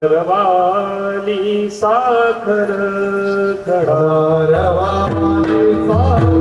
रवाली साखर खडा रवाली साखर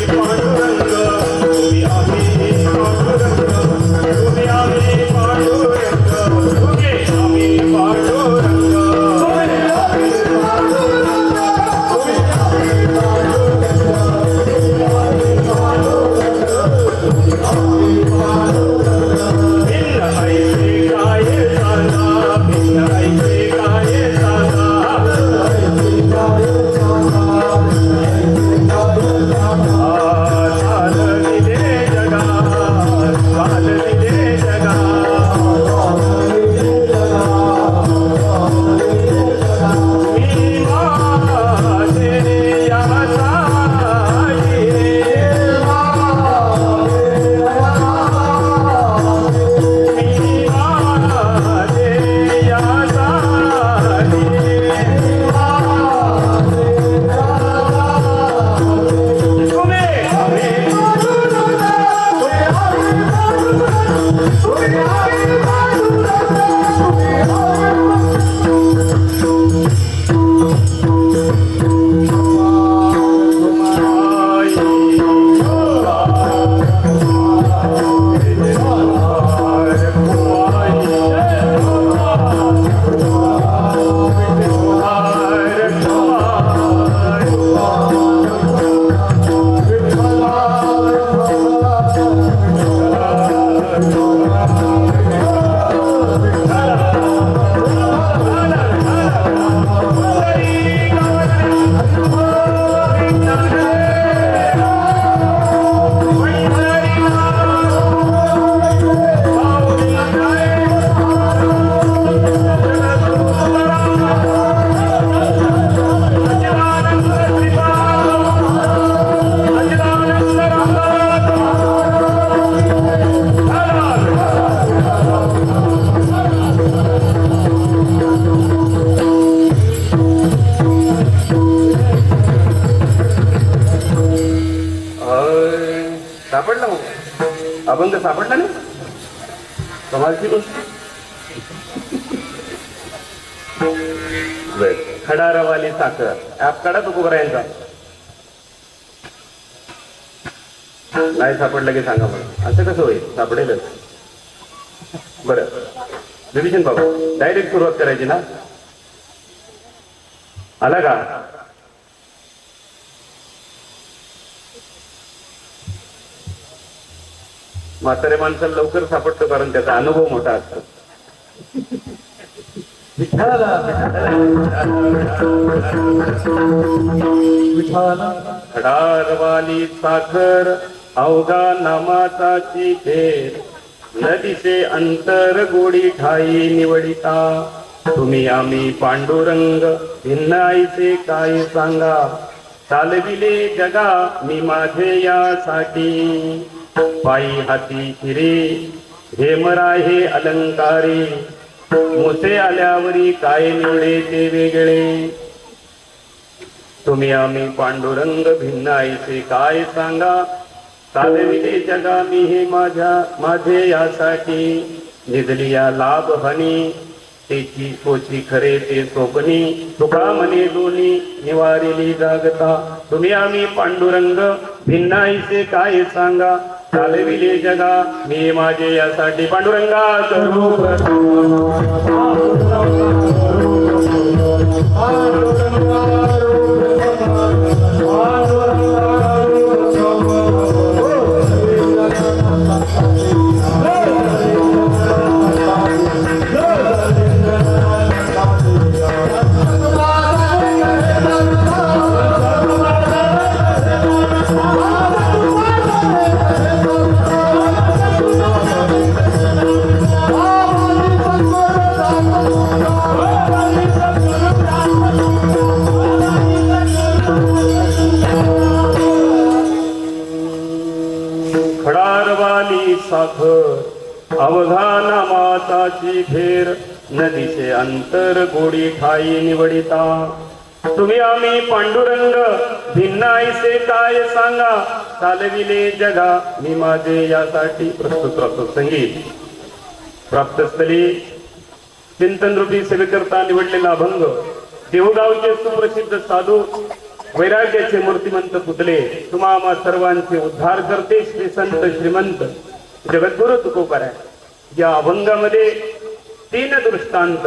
पांडुरंग तुम्ही आम्ही पांडुरंग तुम्ही आम्ही पांडुरंग तुम्ही आम्ही पांडुरंग भिन्न ऐसे काय सांगा भिन्न ऐसे काय सांगा चालविले जगा चालविले जगा मी माझे या साई मी माझे या साई तुम्ही सापडला मग अभंग सापडला ना कमालची गोष्ट खडारवाली साखर ऍप काढा तो कोकरायांचा नाही सापडलं की सांगा मला असं कसं होईल सापडेलच बरं विभीषण बाबू डायरेक्ट सुरुवात करायची ना आला का म्हातारे माणसाला लवकर सापडतो कारण त्याचा अनुभव मोठा असतो खडारवाली साखर अवघा नामाचाची फेर नदीचे अंतर गोडी ठाई निवडिता तुम्ही आम्ही पांडुरंग भिन्न आईचे काय सांगा चालविले जगा मी माझे यासाठी पायी हाती फिरे हेमरा हे अलंकारी मुसे आल्यावरी काय निवडे ते वेगळे तुम्ही आम्ही पांडुरंग भिन्न आईचे काय सांगा चालविले जगा मी हे माझे यासाठी निजली या लाभ हनी तेची कोची खरे ते सोपनी तुका मने दोन्ही निवारिली जागता तुम्ही आम्ही पांडुरंग भिन्न आईचे काय सांगा चालविले जगा मी माझे यासाठी पांडुरंगा करू खडारवाली साखर अवघा नामाचाची फेर नदीचे अंतर गोडी ठाई निवडिता तुम्ही आम्ही पांडुरंग भिन्न आईसे काय सांगा चालविले जगा मी माझे यासाठी प्रस्तुत राहतो संगीत प्राप्तस्थली चिंतन रूपी सेवेकरता निवडलेला अभंग देवगावचे सुप्रसिद्ध साधू वैराग्याचे मूर्तिमंत पुतले तुम्हा आम्हा सर्वांचे उद्धार करते श्री संत श्रीमंत जगद्गुरु तुकोबाराय या अभंगामध्ये 3 दृष्टांत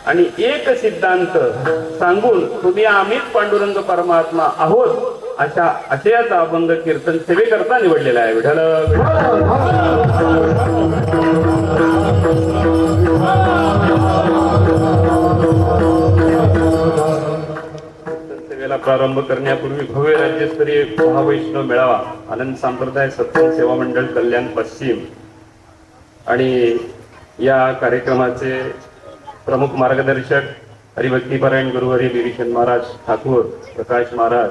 आणि 1 सिद्धांत सांगून तुम्ही आम्हीच पांडुरंग परमात्मा आहोत अशा आशयाचा अभंग कीर्तन सेवेकरता निवडलेला आहे. विठ्ठल सेवेला प्रारंभ करण्यापूर्वी भव्य राज्यस्तरीय महावैष्णव मेळावा आनंद संप्रदाय सत्संग सेवा मंडळ कल्याण पश्चिम आणि या कार्यक्रमाचे प्रमुख मार्गदर्शक हरिभक्तीपरायण गुरुहरी विभीषण महाराज ठाकूर प्रकाश महाराज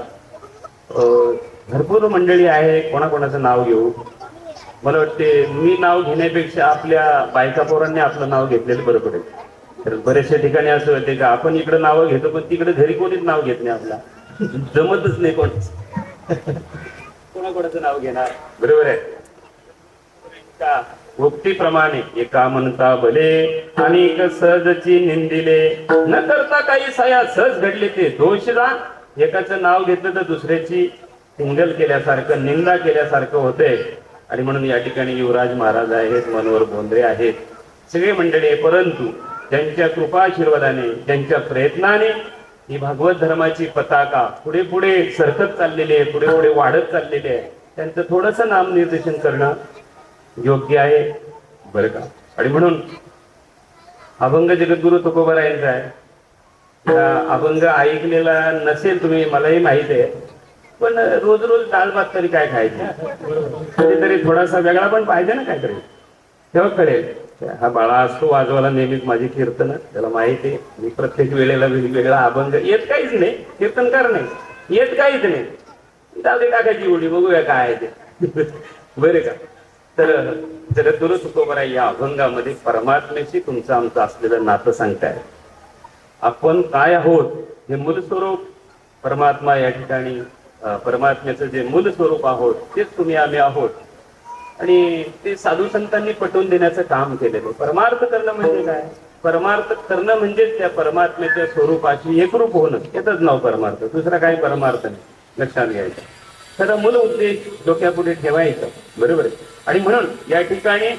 भरपूर मंडळी आहे. कोणाकोणाचं नाव घेऊ? मला वाटते मी नाव घेण्यापेक्षा आपल्या बायका पोरांनी आपलं नाव घेतलेलं बरं पडेल. तर बरेचशा ठिकाणी असं होते का आपण इकडे नावं घेतो पण तिकडे घरी कोणीच नाव घेत नाही. आपला जमतच नाही कोण कोणाकोणाचं नाव घेणार. बरोबर आहे का? भक्तीप्रमाणे एका म्हणता भले अनेक सहजची निंदिले न करता काही सया सहज घडले ते दोषदा. एकाचं नाव घेतलं तर दुसऱ्याची टिंगल केल्यासारखं निंदा केल्यासारखं होतंय. आणि म्हणून या ठिकाणी युवराज महाराज आहेत, मनोहर बोंद्रे आहेत, सगळे मंडळी आहे. परंतु त्यांच्या कृपाशीर्वादाने त्यांच्या प्रयत्नाने ही भागवत धर्माची पताका पुढे पुढे सरकत चाललेली आहे, पुढे पुढे वाढत चाललेली आहे. त्यांचं थोडस नामनिर्देशन करणं योग्य आहे बरं का. आणि म्हणून अभंग जगद्गुरु तुकोबारायांचा आहे. अभंग ऐकलेला नसेल तुम्ही, मलाही माहित आहे, पण रोज रोज डाळ भात तरी काय खायचं, कधीतरी थोडासा वेगळा पण पाहिजे ना काहीतरी, तेव्हा कळेल. हा बाळा असतो वाजवायला नेहमीच माझी कीर्तन, त्याला माहिती आहे मी प्रत्येक वेळेला वेगवेगळा अभंग येत काहीच नाही, कीर्तनकार नाही येत काहीच नाही, जाऊ टाकायची उडी बघूया काय आहे ते बरे का. तर जगद्गुरु तुकोबाराय या अभंगामध्ये परमात्म्याशी तुमचं आमचं असलेलं नातं सांगताय. आपण काय आहोत हे मूल स्वरूप परमात्मा या ठिकाणी परमात्म्याचं जे मूल स्वरूप आहोत तेच तुम्ही आम्ही आहोत. आणि ते साधू संतांनी पटवून देण्याचं काम केलेलं. परमार्थ करणं म्हणजे काय? परमार्थ करणं म्हणजेच त्या परमात्म्याच्या स्वरूपाशी एकरूप होणं, याचंच नाव परमार्थ, दुसरा काही परमार्थ नाही. लक्षात घ्यायचं. खरं मूल उद्देश डोक्यापुढे ठेवायचं. बरोबर आहे. आणि म्हणून या ठिकाणी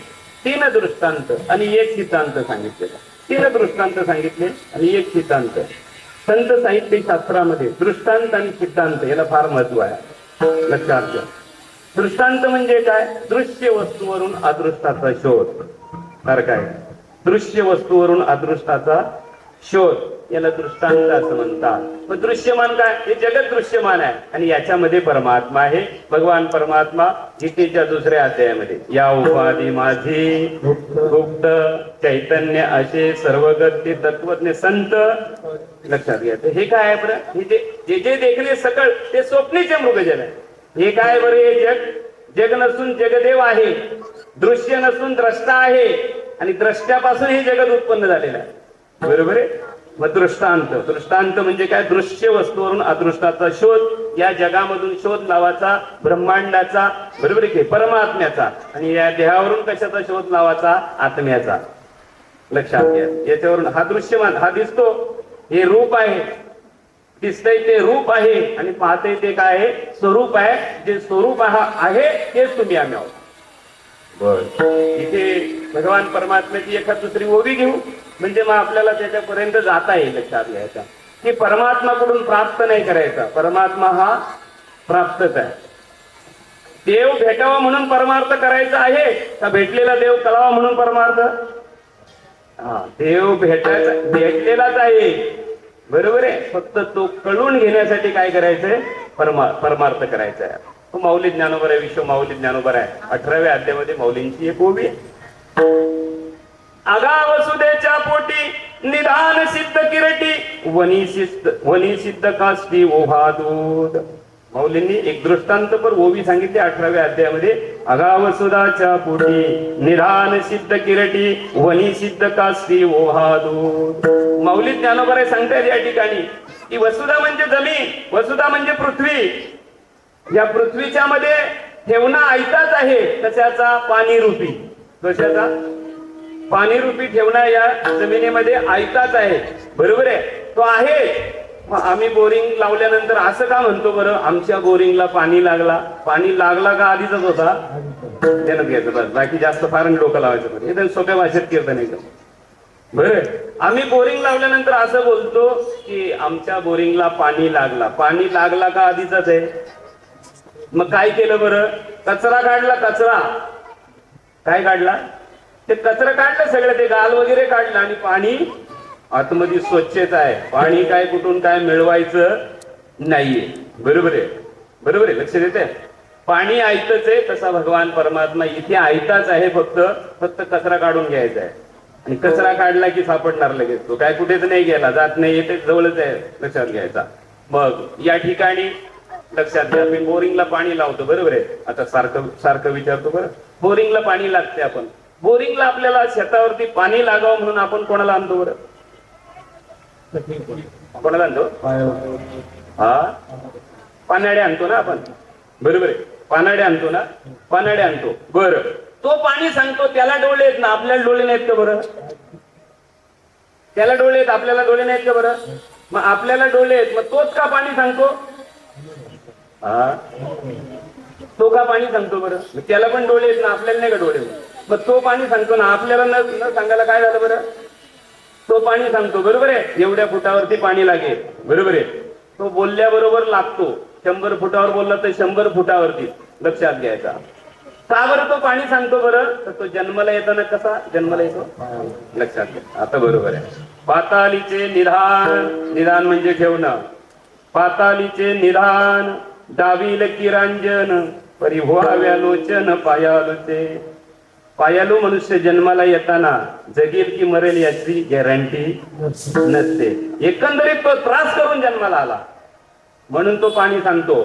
3 दृष्टांत आणि 1 सिद्धांत सांगितलेला. 3 दृष्टांत सांगितले आणि 1 सिद्धांत. संत साहित्य शास्त्रामध्ये दृष्टांत आणि सिद्धांत याला फार महत्व आहे. लक्षात घ्या. दृष्टांत म्हणजे काय? दृश्य वस्तूवरून अदृष्टाचा शोध. तर काय? दृश्य वस्तूवरून अदृष्टाचा शोध याला दृष्टांत असं म्हणतात. मग दृश्यमान काय? हे जगत दृश्यमान आहे आणि याच्यामध्ये परमात्मा आहे. भगवान परमात्मा गीतेच्या 2ऱ्या अध्यायामध्ये या उपाधी माझी गुप्त चैतन्य असे सर्वगत तत्वज्ञ संत. लक्षात घ्या. हे काय आहे बरं? हे जे जे देखणे सकळ ते स्वप्नीचे मृगजल आहे. हे काय बरं? हे जग नसून जगदेव आहे, दृश्य नसून द्रष्टा आहे आणि द्रष्ट्यापासून हे जगत उत्पन्न झालेलं आहे. बरोबर आहे. मग दृष्टांत म्हणजे काय? दृश्य वस्तूवरून अदृष्टाचा शोध. या जगामधून शोध लावायचा ब्रह्मांडाचा, बरोबर आहे, परमात्म्याचा. आणि या देहावरून कशाचा शोध लावायचा? आत्म्याचा. लक्षात घ्या. याच्यावरून हा दृश्यमान, हा दिसतो, हे रूप आहे, दिसतंय ते रूप आहे आणि पाहतंय ते काय आहे? स्वरूप आहे. जे स्वरूप आहे तेच तुम्ही आम्ही आहोत. बर. इथे भगवान परमात्म्याची एखाद दुसरी ओवी घेऊ म्हणजे मग आपल्याला त्याच्यापर्यंत जाता येईल. लक्षात घ्यायचा की परमात्माकडून प्राप्त नाही करायचा, परमात्मा हा प्राप्तच आहे. देव भेटावा म्हणून परमार्थ करायचा आहे का भेटलेला देव कळावा म्हणून परमार्थ? हा, देव भेटलेलाच आहे. बरोबर आहे. फक्त तो कळून घेण्यासाठी काय करायचंय? परमार्थ करायचा आहे. माऊली ज्ञानोबर आहे, विश्व माऊली ज्ञानोबर आहे. 18व्या अध्यायामध्ये माऊलींची एक ओवी आहे. आगा वसुदेच्या पोटी निदान सिद्ध किरटी वनी सिद्ध काष्टी ओभा दूध. माऊलींनी एक दृष्टांत पर ओवी सांगितली 18व्या अध्यायामध्ये. आगा वसुदाच्या पोटी निदान सिद्ध किरटी वनी सिद्ध काष्टी ओभा दूध. माऊली ज्ञानोबर सांगतायत या ठिकाणी की वसुधा म्हणजे जमीन, वसुधा म्हणजे पृथ्वी. या पृथ्वीच्या मध्ये ठेवणं ऐकाच आहे. कशाचा? पाणी रूपी. कशाचा? पाणी रूपी ठेवणं या जमिनीमध्ये ऐकाच आहे. बरोबर आहे. तो आहे मग आम्ही बोरिंग लावल्यानंतर असं का म्हणतो बरं, आमच्या बोरिंगला पाणी लागला का आधीचाच होता, त्यानं घ्यायचं बस, बाकी जास्त फार डोकं लावायचं पण एकदम सोप्या भाषेत कीर्तन एकदम. बरं, आम्ही बोरिंग लावल्यानंतर असं बोलतो की आमच्या बोरिंगला पाणी लागला का आधीचाच आहे. मग काय केलं बरं, कचरा काढला, कचरा काय काढला, ते कचरा काढलं सगळं, ते गाल वगैरे काढलं आणि पाणी आतमध्ये स्वच्छता आहे. पाणी काय कुठून काय मिळवायचं नाहीये. बरोबर आहे, लक्ष देते. पाणी आयतच आहे, तसा भगवान परमात्मा इथे आयताच आहे, फक्त कचरा काढून घ्यायचा आहे. आणि कचरा काढला की सापडणार लगेच, तो काय कुठेच नाही गेला, जात नाही, येते जवळच आहे, लक्षात घ्यायचा. मग या ठिकाणी लक्षात घ्या, मी बोरिंगला पाणी लावतो, बरोबर आहे. आता सारखं विचारतो, बरं बोरिंगला पाणी लागते, आपण बोरिंगला आपल्याला शेतावरती पाणी लागावं म्हणून आपण कोणाला आणतो बरं, कोणाला आणतो, हा पानाडे आणतो ना आपण, बरोबर आहे, पानाडे आणतो. बरं, तो पाणी सांगतो, त्याला डोळे आहेत ना, आपल्याला डोळे नाहीत का बरं, त्याला डोळे आहेत, आपल्याला डोळे नाहीत का बरं, मग आपल्याला डोळे आहेत, मग तोच का पाणी सांगतो, हा तो का पाणी सांगतो बरं, त्याला पण डोळे आहेत ना, आपल्याला नाही का डोळे, मग तो पाणी सांगतो ना, आपल्याला न सांगायला काय झालं बरं, तो पाणी सांगतो, बरोबर आहे. एवढ्या फुटावरती पाणी लागेल, बरोबर आहे, तो बोलल्याबरोबर लागतो. 100 फुटावर बोलला तर 100 फुटावरती, लक्षात घ्यायचा. का बरं तो पाणी सांगतो बरं, तर तो जन्माला येताना कसा जन्माला येतो, लक्षात घ्या. आता बरोबर आहे. पातालीचे निधान म्हणजे ठेवणं, पातालीचे निधान डावील किरांजन परिभवाव्या लोचन पायालुचे. पायालू मनुष्य जन्माला येताना जगेल की मरेल याची गॅरंटी नसते. एकंदरीत तो त्रास करून जन्माला आला म्हणून तो पाणी सांगतो.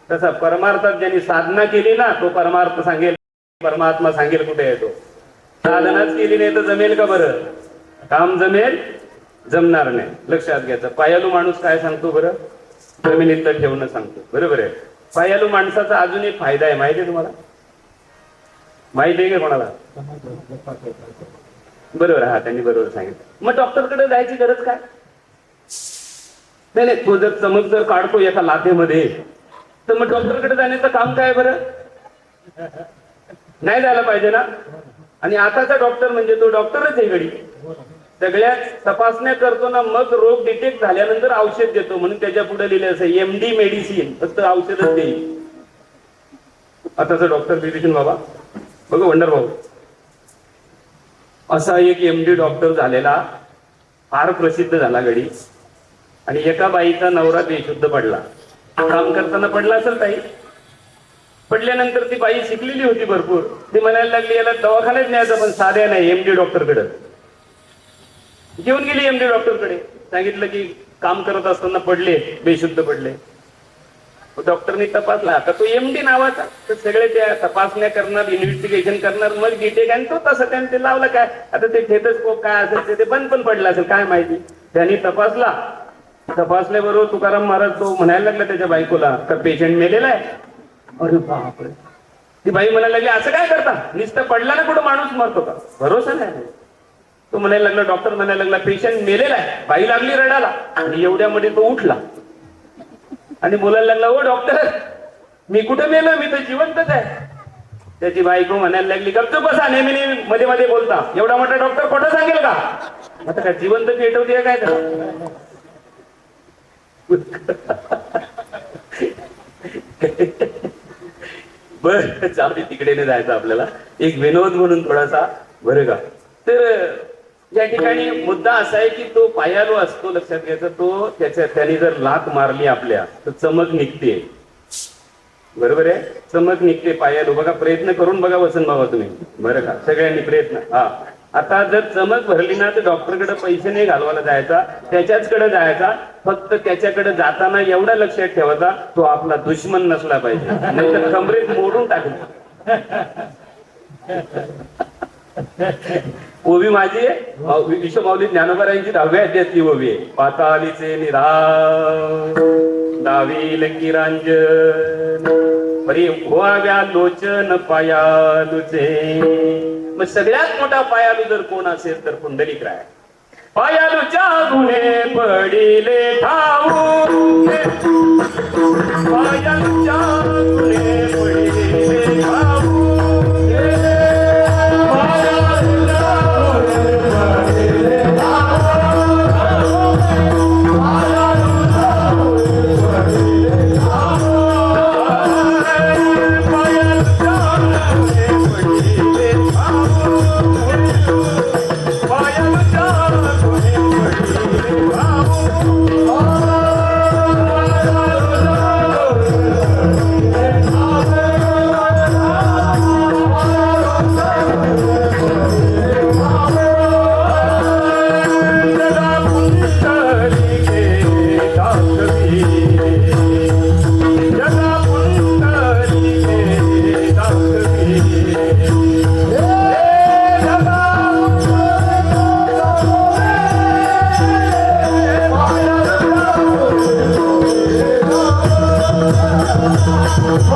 तसा परमार्थात ज्यांनी साधना केली ना, तो परमार्थ सांगेल, परमात्मा सांगेल कुठे येतो. साधनाच केली नाही तर जमेल का बरं, काम जमणार नाही, लक्षात घ्यायचं. पायालू माणूस काय सांगतो बरं, जमिनीत ठेवणं सांगतो, बरोबर आहे. पायालू माणसाचा अजून एक फायदा आहे, माहिती आहे तुम्हाला, माहिती आहे का कोणाला, बरोबर, हा त्यांनी बरोबर सांगितलं. मग डॉक्टरकडे जायची गरज काय नाही, तो जर चमक जर काढतो एका लाथेमध्ये तर मग डॉक्टरकडे जाण्याचं काम काय बरं, नाही जायला पाहिजे ना. आणि आताचा डॉक्टर म्हणजे तो डॉक्टरच आहे घडी, सगळ्यात तपासण्या करतो ना, मग रोग डिटेक्ट झाल्यानंतर औषध देतो, म्हणून त्याच्या पुढे लिहिलं असं MD मेडिसिन, फक्त औषधच देईल. आताचा डॉक्टर बिभीषण बाबा बघू, वंडर भाऊ असा एक MD डॉक्टर झालेला, फार प्रसिद्ध झाला घडी. आणि एका बाईचा नवरा बेशुद्ध पडला, काम करताना पडला असेल ताई, पडल्यानंतर ती बाई शिकलेली होती भरपूर, ती म्हणायला लागली याला दवाखान्यात न्यायचं, पण साध्या नाही, MD डॉक्टरकडे घेऊन गेली. MD डॉक्टरकडे सांगितलं की काम करत असताना पडले, बेशुद्ध पडले. डॉक्टरनी तपासला, आता तो MD नावाचा, तर सगळे त्या तपासण्या करणार, इन्व्हेस्टिगेशन करणार, मग डिटेक, आणि तो तसं त्याने ते लावलं काय, आता ते थेटस्कोप काय असेल ते बंद पण पडलं असेल, काय माहिती. त्यांनी तपासल्याबरोबर तुकाराम महाराज तो म्हणायला लागला त्याच्या बायकोला, का पेशंट मेलेला आहे. अरे बापरे, ती बाई म्हणायला लागली असं काय करता, नुसतं पडला ना कुठं माणूस मरतो का, भरोसा नाही. तो म्हणायला लागला, डॉक्टर म्हणायला लागला पेशंट मेलेला आहे. बाई लागली रडायला, आणि एवढ्यामध्ये तो उठला आणि बोलायला लागला, ओ डॉक्टर मी कुठे मेलो, मी तर जिवंतच आहे. त्याची बायको म्हणायला लागली, गपचूप बसा, नेहमी मध्ये मध्ये बोलता, एवढा मोठा डॉक्टर खोटं सांगेल का, आता काय जिवंत पेटवते काय तर. बर, जाऊ दे, तिकडे नाही जायचं आपल्याला, एक विनोद म्हणून थोडासा, बरं का. तर या ठिकाणी मुद्दा असा आहे की तो पायालू असतो, लक्षात घ्यायचा. तो त्याने जर लाथ मारली आपल्या तर चमक निघते, बरोबर आहे, चमक निघते. पायालू बघा, प्रयत्न करून बघा वसंत बाबा तुम्ही, बरं का, सगळ्यांनी प्रयत्न. हा, आता जर चमक भरली ना तर डॉक्टरकडे पैसे नाही घालवायला जायचा, त्याच्याचकडे जायचा. फक्त त्याच्याकडे जाताना एवढा लक्षात ठेवायचा, तो आपला दुश्मन नसला पाहिजे, नाही तर कमरेत मोडून टाकला. ओवी माझी आहे, विश्वमाऊली ज्ञानोबरायांची 10व्या अध्यायातली ओवी आहे. पातालीचे निधान डावील किरांजन परिभवाव्या लोचन पायालुचे. मग सगळ्यात मोठा पायालू जर कोण असेल तर पुंडलिक राय. पायालूच्या गुणे पडिले ठाऊके पायालूच्या गुणे पडिले ठाऊके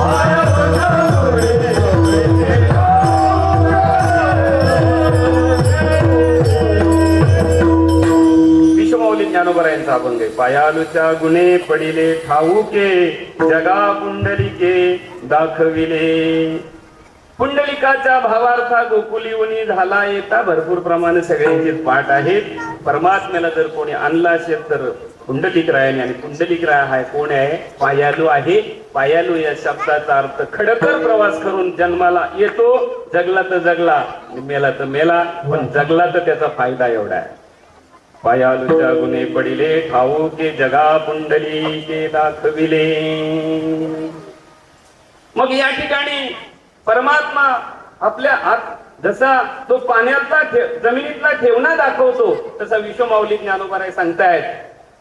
पायालूच्या गुणे पडिले ज्ञानोबरायांचा अभंग आहे. पायालूच्या गुणे पडिले ठाऊके जगा पुंडलिके दाखविले. पुंडलिकाच्या भावार्था गोकुलीवनी झाला येता भरपूर प्रमाणे सगळ्यांचे पाठ आहेत. परमात्म्याला जर कोणी आणला असेल तर पुंडलिकरायाने, आणि पुंडलिकराय हा कोण आहे? पायालू आहे. पायालू या शब्दाचा अर्थ खडतर प्रवास करून जन्माला येतो. जगला तर जगला, मेला तर मेला, पण जगला तर त्याचा फायदा एवढा आहे. पायालूच्या गुणे पडिले ठाऊके जगा पुंडलिके दाखविले. मग या ठिकाणी परमात्मा आपल्या आत जसा तो पाण्यातला जमिनीतला ठेवणा दाखवतो, तसा विश्वमाऊली ज्ञानोबराय सांगतायत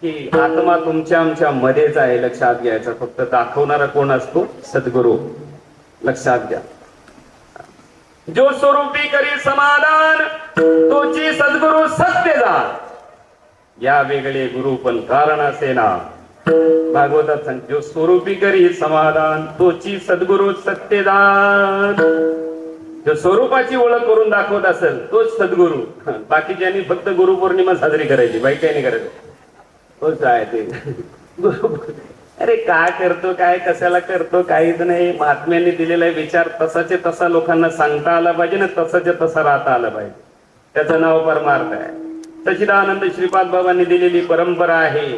की आत्मा तुमच्या आमच्या मध्येच आहे. लक्षात घ्यायचं. फक्त दाखवणारा कोण असतो? सद्गुरु. लक्षात घ्या. जो स्वरूपी करी समाधान तोची सद्गुरु सत्य जा. या वेगळे गुरु पण कारण असे ना. भागवतात सांग, जो स्वरूपी करी समाधान तोची सद्गुरु सत्यदान. जो स्वरूपाची ओळख करून दाखवत असेल तोच सद्गुरु. बाकीच्यांनी फक्त गुरुपौर्णिमा साजरी करायची, बाई काही नाही करायचं. तोच आहे ते. अरे काय करतो, काय कशाला करतो, काहीच नाही. महात्म्यांनी दिलेला विचार तसाचे तसा लोकांना सांगता आला पाहिजे ना, तसाचे तसा राहता आला पाहिजे. त्याचं नाव परमार्थ आहे. सच्चिदानंद श्रीपाद बाबांनी दिलेली परंपरा आहे.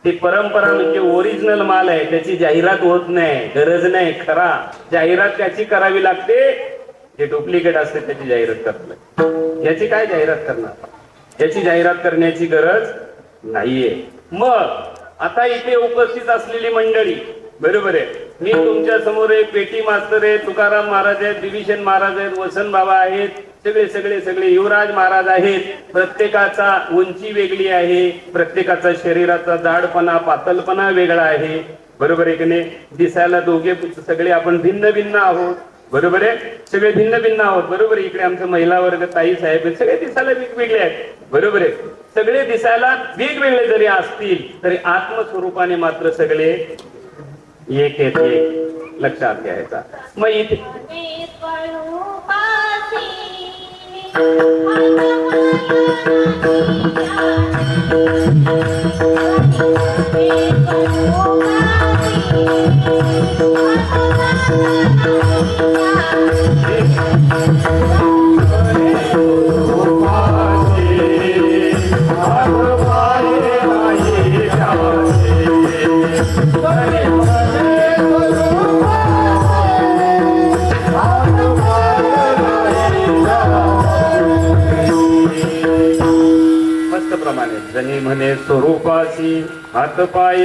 ती परंपरा म्हणजे ओरिजिनल माल आहे. त्याची जाहिरात होत नाही, गरज नाही. खरा जाहिरात त्याची करावी लागते. जे डुप्लिकेट असते त्याची जाहिरात करत. याची काय जाहिरात करणार? याची जाहिरात करण्याची गरज नाहीये. मग आता इथे उपस्थित असलेली मंडळी, बरोबर आहे. मी तुमच्या समोर एक पेटी मास्तर आहे, तुकाराम महाराज आहेत, दिविशन महाराज आहेत, वसंत बाबा आहेत, सगळे सगळे सगळे युवराज महाराज आहेत. प्रत्येकाचा उंची वेगळी आहे, प्रत्येकाचा शरीराचा जाडपणा पातलपणा वेगळा आहे. बरोबर आहे की नाही? दिसायला दोघे सगळे आपण भिन्न भिन्न आहोत. बरोबर आहे. सगळे भिन्न भिन्न आहोत. बरोबर. इकडे आमचा महिला वर्ग ताई साहेब सगळे दिसायला वेगवेगळे आहेत. बरोबर आहे. सगळे दिसायला वेगवेगळे जरी असतील तरी आत्मस्वरूपाने मात्र सगळे एक आहेत. एक लक्षात घ्यायचा. मग इथे जनी म्हणे स्वरूपाशी हात पाय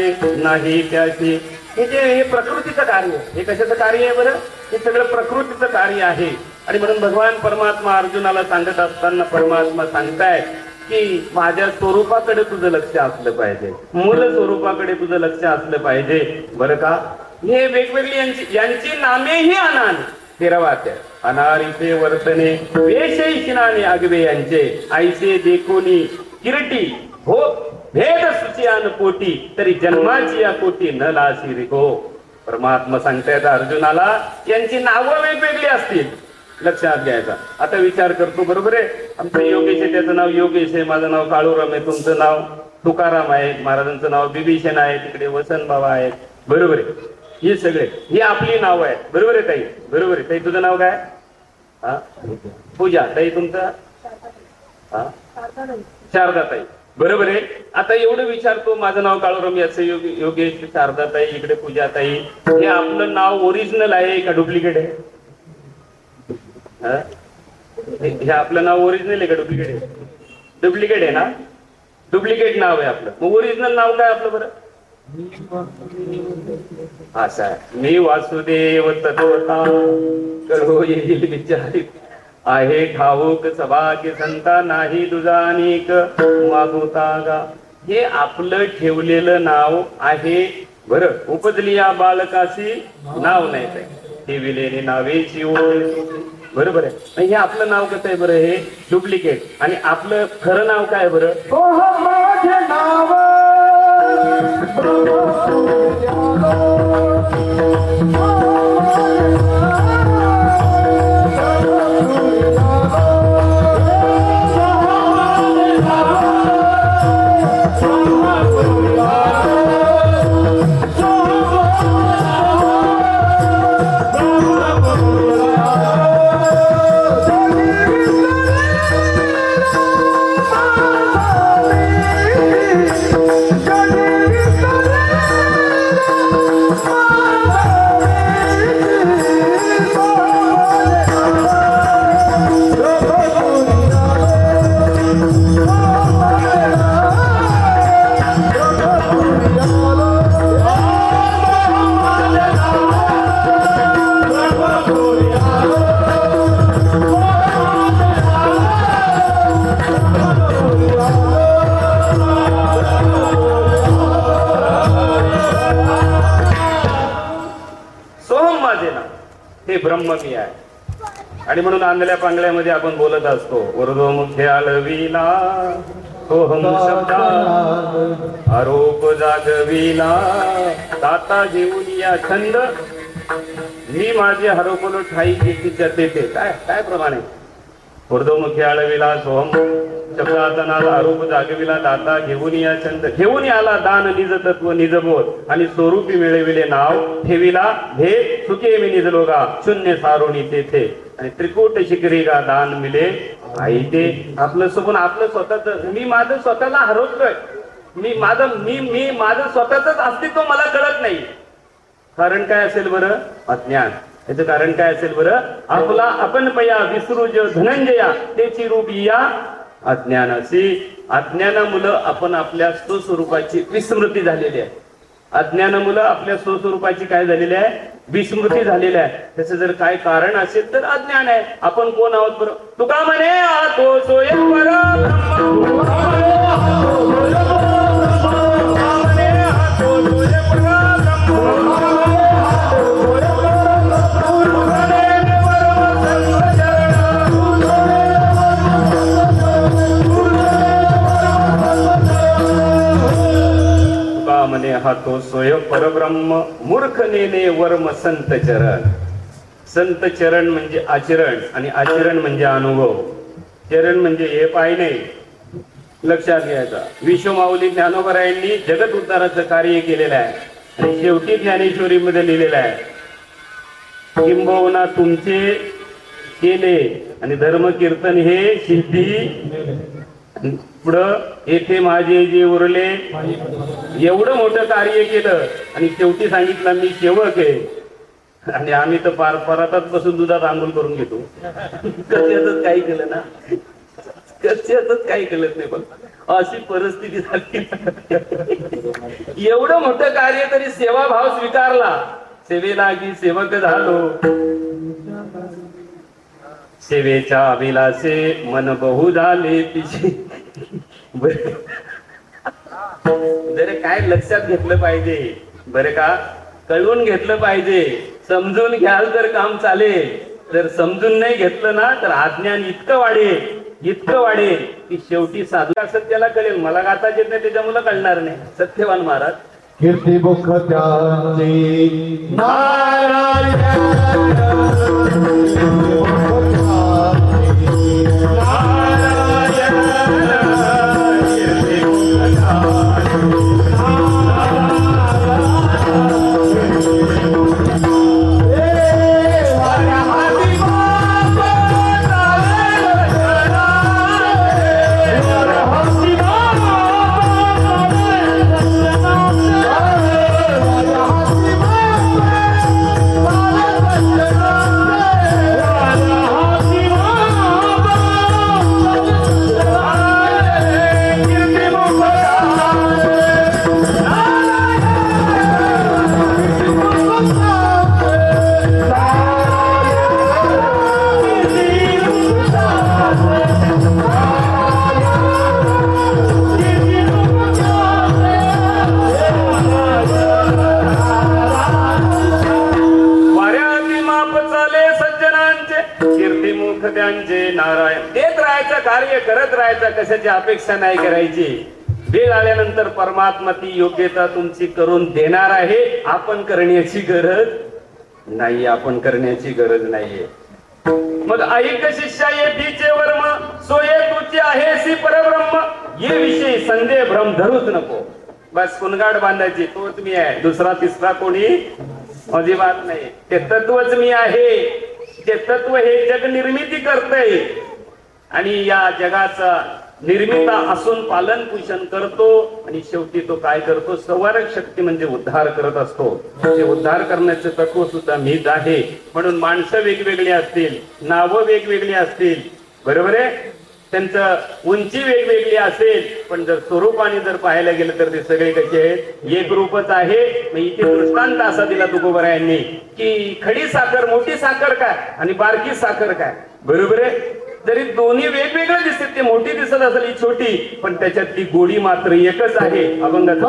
नाही त्याशी. हे जे हे प्रकृतीचं कार्य, हे कशाचं कार्य आहे बरं? हे सगळं प्रकृतीचं कार्य आहे. आणि म्हणून भगवान परमात्मा अर्जुनाला सांगत असताना परमात्मा सांगताय की माझ्या स्वरूपाकडे तुझं लक्ष असलं पाहिजे, मूल स्वरूपाकडे तुझं लक्ष असलं पाहिजे. बरं का? हे वेगवेगळी यांची नामेही अनान. 13वा अध्याय. अनारिते वर्तने वेशैशिनाने आगवे यांचे ऐसे देखोनी किरटी हो भेद सुचियान पोटी तरी जन्माची या कोटी न लाशी रे हो. परमात्मा सांगतायत अर्जुनाला यांची नावं वेगवेगळी असतील, लक्षात घ्यायचा. आता विचार करतो, बरोबर आहे. आमचं योगेश आहे, त्याचं नाव योगेश आहे, माझं नाव काळूराम आहे, तुमचं नाव तुकाराम आहे, महाराजांचं नाव बिभीषण आहे, तिकडे वसंत बाबा आहेत, बरोबर आहे. हे सगळे ही आपली नाव आहे, बरोबर आहे ताई? बरोबर आहे ताई. तुझं नाव काय? हा, पूजा. ताई तुमचं? हा, शारदाताई, बरोबर आहे. आता एवढं विचारतो, माझं नाव काळूराम, याचं योगेश, शारदाताई, इकडे पूजाताई. हे आपलं नाव ओरिजिनल आहे का डुप्लिकेट आहे? हे आपलं नाव ओरिजिनल आहे का डुप्लिकेट आहे? डुप्लिकेट आहे ना? डुप्लिकेट नाव आहे आपलं. मग ओरिजिनल नाव काय आपलं बरं? असं आहे. मी वासुदेव तत्वता करो येईल विचारित आहे ठाऊक सभाग्य संता नाही दुजानिक मागोता गा. हे आपलं ठेवलेलं नाव आहे बरं. उपजली या बालकाशी नाव नाही काय ठेविलेली नावेची ओळ, बरोबर आहे. हे आपलं नाव कसं आहे बरं? हे डुप्लिकेट. आणि आपलं खरं नाव काय बरं? माझे नाव ब्रह्म मी आहे. आणि म्हणून आंधळ्या पांगळ्यामध्ये आपण बोलत असतो, ऊर्ध्वमुखे आलविला सोहम शब्दा आरोप जागविला दाता घेऊन या छंद मी माझे हरवलो ठाई तिच्या तेथे. काय काय प्रमाणे? ऊर्ध्वमुखे आळविला सोहम शब्दाचा आरोप जागविला दाता घेऊन या छंद घेऊन याला दान निज तत्व निज बोध आणि स्वरूपी मिळविले नाव ठेविला भेद सुखे मी निजलोगा शून्य सारोणी तेथे आणि त्रिकूट शिखरीगा दान मिले आई ते. आपलं सोबून आपलं स्वतःच मी माझं स्वतःला हरवतोय. मी माझं स्वतःच अस्तित्व मला कळत नाही. कारण काय असेल बरं? अज्ञान. याचं कारण काय असेल बरं? आपला आपण पया विसृज धनंजया त्याची रूप या अज्ञानाची. अज्ञानामुळे आपण आपल्या स्वस्वरूपाची विस्मृती झालेली आहे. अज्ञानामुळे आपल्या स्वस्वरूपाची काय झालेली आहे? विस्मृती झालेली आहे. त्याचं जर काय कारण असेल तर अज्ञान आहे. आपण कोण आहोत बरं? तुका म्हणे आतो सोय म्हणे हा तो सोय परब्रह्म मूर्ख नेने वर्म संत चरण. संत चरण म्हणजे आचरण आणि आचरण म्हणजे अनुभव. चरण म्हणजे हे पाय नाही, लक्षात घ्यायचा. विश्वमाऊली ज्ञानोबरायांनी जगत उद्धाराचं कार्य केलेलं आहे आणि शेवटी ज्ञानेश्वरी मध्ये लिहिलेलं आहे, किंबहुना तुमचे केले आणि धर्म कीर्तन हे सिद्धी पुढं येथे माझे जे उरले. एवढं मोठं कार्य केलं आणि शेवटी सांगितलं मी सेवक आहे आणि आम्ही तर परातात बसून दुधात आंघोळ करून घेतो. कशातच काही केलं ना, कशातच काही केलंच नाही. पण अशी परिस्थिती झाली. एवढं मोठं कार्य तरी सेवाभाव स्वीकारला. सेवेला की सेवक झालो. सेवेच्या अभिलाषे मन बहु झाले तिची. जर काय लक्षात घेतलं पाहिजे बरं का, कळून घेतलं पाहिजे. समजून घ्याल तर काम चालेल, जर समजून नाही घेतलं ना तर अज्ञान इतकं वाढेल की शेवटी साधू सत्याला कळेल. मला गाता येत नाही त्याच्यामुळे कळणार नाही. सत्यवान महाराज कीर्ती मुख त्यांची नारायण देवांचे कीर्तिमुख त्यांचे नारायण. देत राहायचं, कार्य करत राहायचं, कशाची अपेक्षा नाही करायची. वेळ आल्यानंतर परमात्मा ती योग्यता तुमची करून देणार आहे. आपण करण्याची गरज नाही, आपण करण्याची गरज नाहीये. मग ऐक शिष्या येतीचे वर्म, सोये तुझे आहेसी परब्रह्म. ये विषयी संदेह भ्रम धरूच नको. बस कुणगाड बांधायची, तोच मी आहे, दुसरा तिसरा कोणी अजिबात नाही. ते तत्वच मी आहे. ते तत्व हे जग निर्मिती करतय आणि या जगाचा निर्मिता असून पालन पोषण करतो आणि शेवटी तो काय करतो, संवारक शक्ती म्हणजे उद्धार करत असतो. ते उद्धार करण्याचे तत्व सुद्धा मीच आहे. म्हणून माणसं वेगवेगळी असतील, नावं वेगवेगळी असतील, बरोबर आहे, त्यांचं उंची वेगवेगळी असेल, पण जर स्वरूपाने जर पाहायला गेलं तर ते सगळे कसे आहेत, एक रूपच आहे. मग इथे दृष्टांत असा दिला तुकोबरा यांनी की खडी साखर, मोठी साखर काय आणि बारकी साखर काय, बरोबर आहे. जरी दोन्ही वेगवेगळे दिसते, ते मोठी दिसत असेल ही छोटी, पण त्याच्यातली गोडी मात्र एकच आहे. अभंगाचं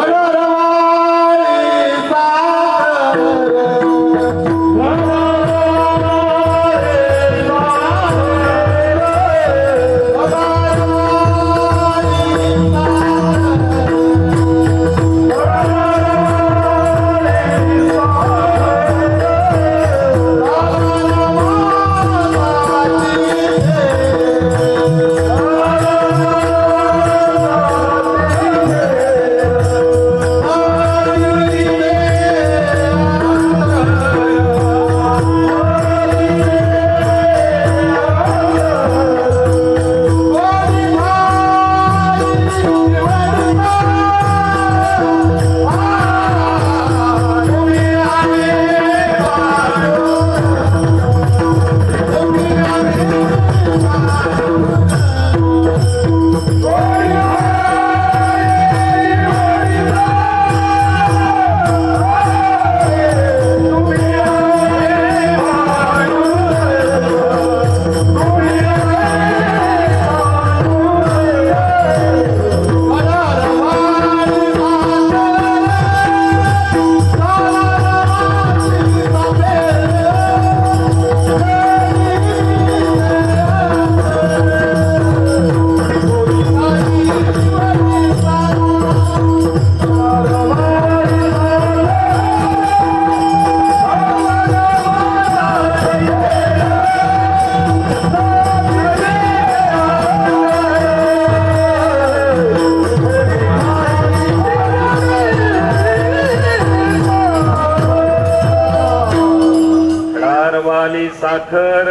साखर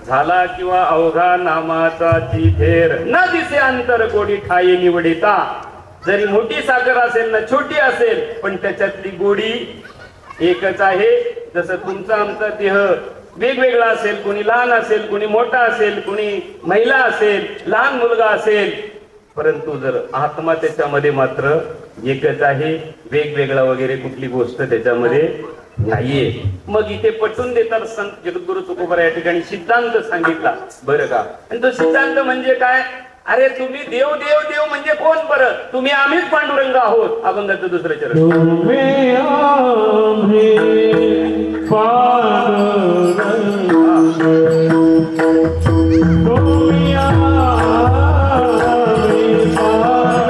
झाला किंवा अवघा नामाचा चिथेर, न दिसे अंतर गोडी ठाई निवडिता. जरी मोठी साखर असेल ना छोटी असेल, पण त्याच्यातली गोडी एकच आहे. जसं तुमचा आमचा देह वेगवेगळा असेल, कोणी लहान असेल, कोणी मोठा असेल, कोणी महिला असेल, लहान मुलगा असेल, परंतु जर आत्मा त्याच्यामध्ये मात्र एकच आहे. वेगवेगळा वगैरे कुठली गोष्ट त्याच्यामध्ये नाहीये. मग इथे पटवून देतात संत जगद्गुरु तुकोबरा या ठिकाणी सिद्धांत सांगितला, बरं का. आणि तो सिद्धांत म्हणजे काय, अरे तुम्ही देव देव देव म्हणजे कोण बरं, तुम्ही आम्हीच पांडुरंग आहोत. अभंगाचं दुसरं चरण, तुम्ही आम्ही पांडुरंग, तुम्ही आम्ही पांडुरंग,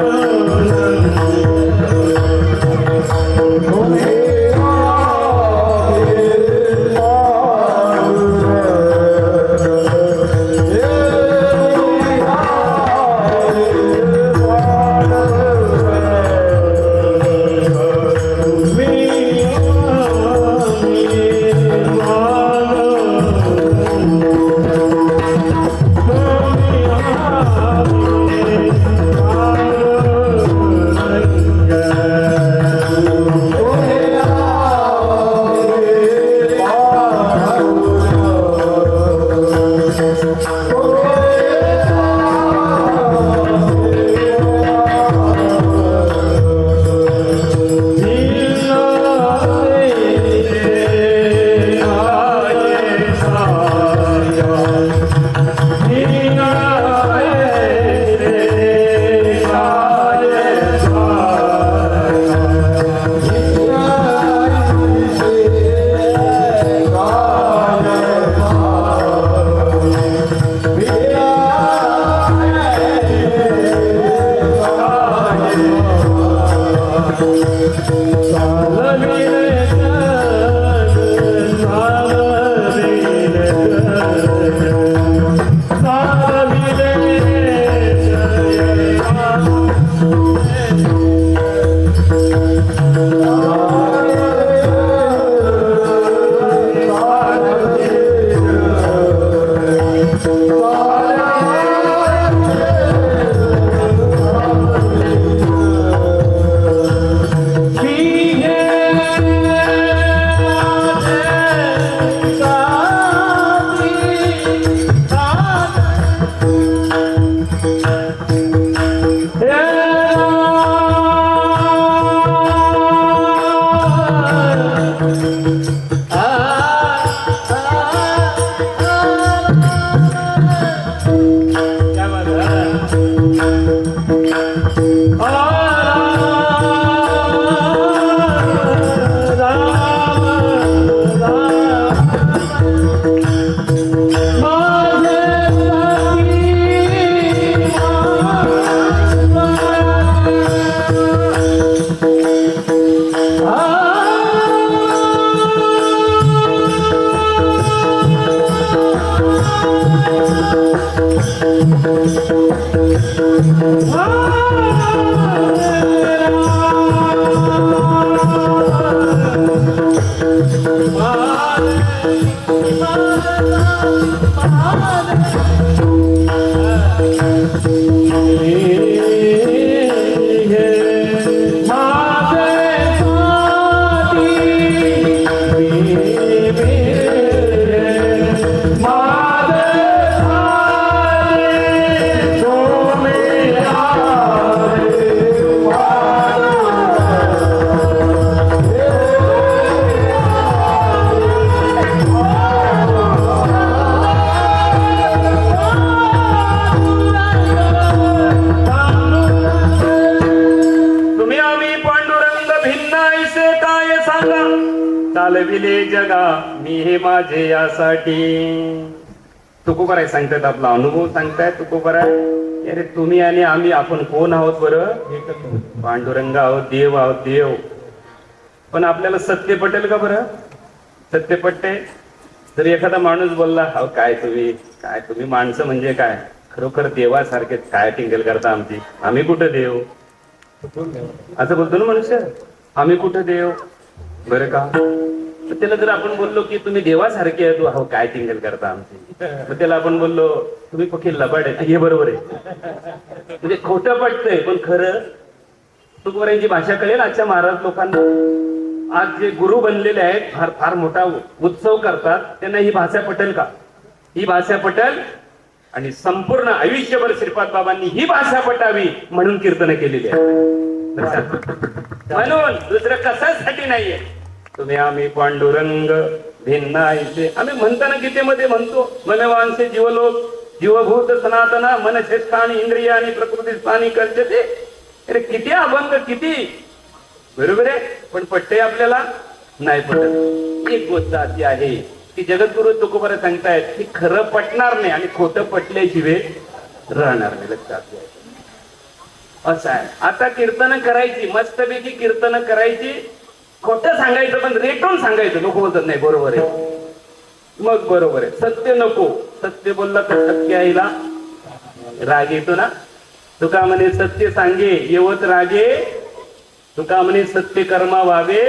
तुम्ही आम्ही पांडुरंग भिन्न ऐसे काय सांगा, चालविले जगा मी हे माझे यासाठी. तुकोबाराय सांगतायत, आपला अनुभव सांगतायत तुकोबाराय. अरे तुम्ही आणि आम्ही आपण कोण आहोत बरं? पांडुरंग आहोत, देव आहोत, देव. पण आपल्याला सत्य पटेल का बरं? सत्य पटते? जर एखादा माणूस बोलला, अहो काय तुम्ही माणसं म्हणजे काय, खरोखर देवासारखे काय टिंगल करता आमची, आम्ही कुठं देव, असं बोलतो ना मनुष्य. आम्ही कुठं देव बरं का? तर त्याला जर आपण बोललो की तुम्ही देवासारखे आहे, तू अहो काय टिंगल करता आमची, मग त्याला आपण बोललो तुम्ही पखी लबाड आहे, हे बरोबर आहे. म्हणजे खोटं पटतंय पण खरं. तुकोबारायांची भाषा कळेल आजच्या महाराज लोकांना. आज जे गुरु बनलेले आहेत, फार फार मोठा उत्सव करतात, त्यांना ही भाषा पटेल का? ही भाषा पटेल. आणि संपूर्ण आयुष्यभर श्रीपाद बाबांनी ही भाषा पटावी म्हणून कीर्तन केलेली आहे. म्हणून दुसरं कशासाठी नाहीये. तुम्ही आम्ही पांडुरंग भिन्न ऐसे, आम्ही म्हणताना गीतेमध्ये म्हणतो, मनवांसे जीवलोक जीवभूत सनातना मन श्रेष्ठानी इंद्रिय आणि प्रकृती स्थानी करते. अरे किती अभंग, किती बरोबर आहे, पण पटते आपल्याला नाही पटत. एक गोष्ट अशी आहे की जगद्गुरु तुकोबारा सांगतायत की खरं पटणार नाही आणि खोटं पटल्याशिवाय राहणार नाही. लक्षात घ्या असं आहे. आता कीर्तन करायची, मस्तपैकी कीर्तन करायची, खोटं सांगायचं पण रेटून सांगायचं, नको बोलत नाही, बरोबर आहे. मग बरोबर आहे, सत्य नको. सत्य बोलला तर सत्य आईला राग येतो ना. तुका म्हणे सत्य सांगे येवत रागे, तुका म्हणे सत्य कर्मा व्हावे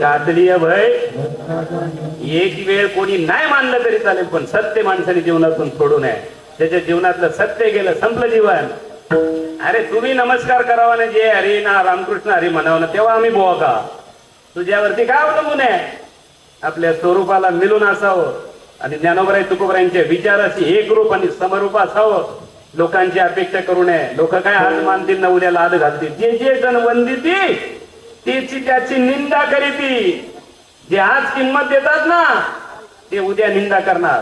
गादलीय भय. एक वेळ कोणी नाही मानलं तरी चालेल, पण सत्य माणसाने जीवनातून सोडू नये. त्याच्या जीवनातलं सत्य गेलं, संपलं जीवन. अरे तुम्ही नमस्कार करावा ना, जे हरी ना रामकृष्ण हरी म्हणावं ना, तेव्हा आम्ही बोवा का? तुझ्यावरती काय अवलंबून आहे? आपल्या स्वरूपाला मिळून असावं आणि ज्ञानोबराय तुकोबरायांच्या विचाराशी एक रूप आणि समरूप असावं. लोकांची अपेक्षा करू नये. लोक काय आज मानतील ना उद्या लाद घालतील. जे जे जण वंदिती त्याची त्याची निंदा करीती. जे आज किंमत देतात ना ते उद्या निंदा करणार.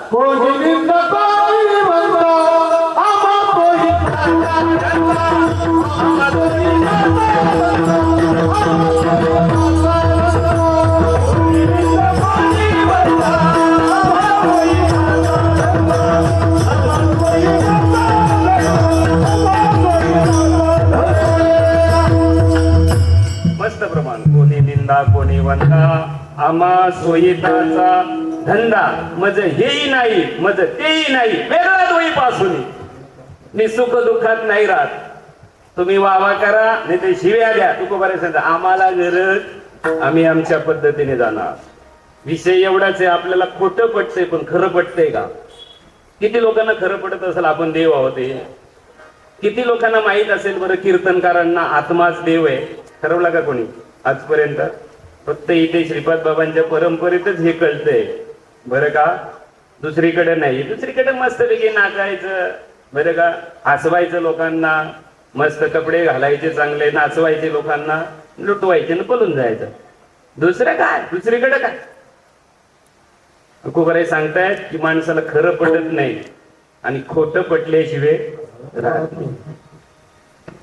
मस्त प्रमाण. कोणी निंदा कोणी वंदा, आम्हा सोयीताचा धंदा. मज हेही नाही मज तेही नाही, वेगळा दोईपासून मी सुख दुःखात नाही राहत. तुम्ही वावा करा नाही ते शिव्या द्या. तुकोबारे सांगा आम्हाला गरज, आम्ही आमच्या पद्धतीने जाणार. विषय एवढाच आहे, आपल्याला खोटं पटतंय पण खरं पटतंय का? किती लोकांना खरं पडत असेल आपण देव आहोत? किती लोकांना माहित असेल बरं कीर्तनकारांना आत्माच देव आहे? ठरवला का कोणी आजपर्यंत? फक्त इथे श्रीपाद बाबांच्या परंपरेतच हे कळतंय बरं का, दुसरीकडे नाही. दुसरीकडे मस्तपैकी नाचायचं बरं का, हसवायचं लोकांना, मस्त कपडे घालायचे चांगले, नाचवायचे लोकांना, लुटवायचे ना पळून जायचं. दुसरं काय? दुसरीकडे काय? तुकोबाराय सांगतायत की माणसाला खरं पटत नाही आणि खोटं पटल्याशिवाय राहत नाही.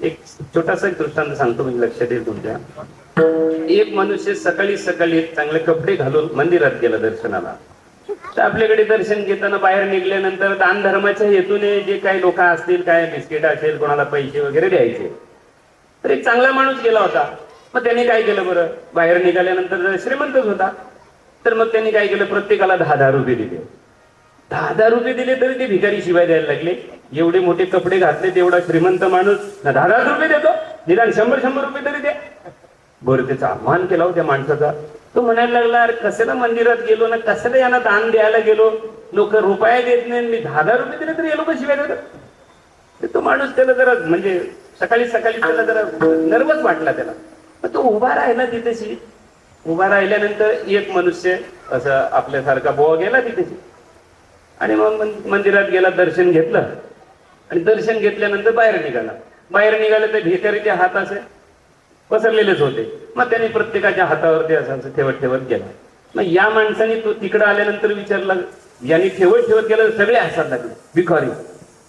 एक छोटासा दृष्टांत सांगतो, म्हणजे लक्षात येईल तुमच्या. एक मनुष्य सकाळी सकाळी चांगले कपडे घालून मंदिरात गेला दर्शनाला. तर आपल्याकडे दर्शन घेताना बाहेर निघल्यानंतर दान धर्माच्या हेतूने जे काही लोक असतील, काय बिस्किट असेल, कोणाला पैसे वगैरे द्यायचे. तर एक चांगला माणूस गेला होता. मग त्यांनी काय केलं बरं, बाहेर निघाल्यानंतर श्रीमंतच होता, तर मग त्यांनी काय केलं, प्रत्येकाला 10,000 रुपये दिले. 10,000 रुपये दिले तरी ते भिकारी शिवाय द्यायला लागले. एवढे मोठे कपडे घातले तेवढा श्रीमंत माणूस 10,000 रुपये देतो, निदान 100 रुपये तरी द्या. बरं त्याचा अपमान केला हो त्या माणसाचा. तो म्हणायला लागला, अरे कशाला मंदिरात गेलो ना, कशाला यांना दान द्यायला गेलो, लोक रुपया देत नाही, मी 10,000 रुपये दिले तरी हे लोक शिवाय देतात. तो माणूस त्याला जरा म्हणजे सकाळी त्याला जरा नर्वस वाटला त्याला. मग तो उभा राहिला तिथेशी. उभा राहिल्यानंतर एक मनुष्य असं आपल्यासारखा बोवा गेला तिथेशी आणि मग मंदिरात गेला, दर्शन घेतलं आणि दर्शन घेतल्यानंतर बाहेर निघाला. बाहेर निघाले तर भिकारीचे हात असे पसरलेलेच होते. मग त्याने प्रत्येकाच्या हातावरती असं ठेवत गेला. मग या माणसाने तो तिकडं आल्यानंतर विचारला, यांनी ठेवत गेला, सगळे हसायला लागले भिकारी.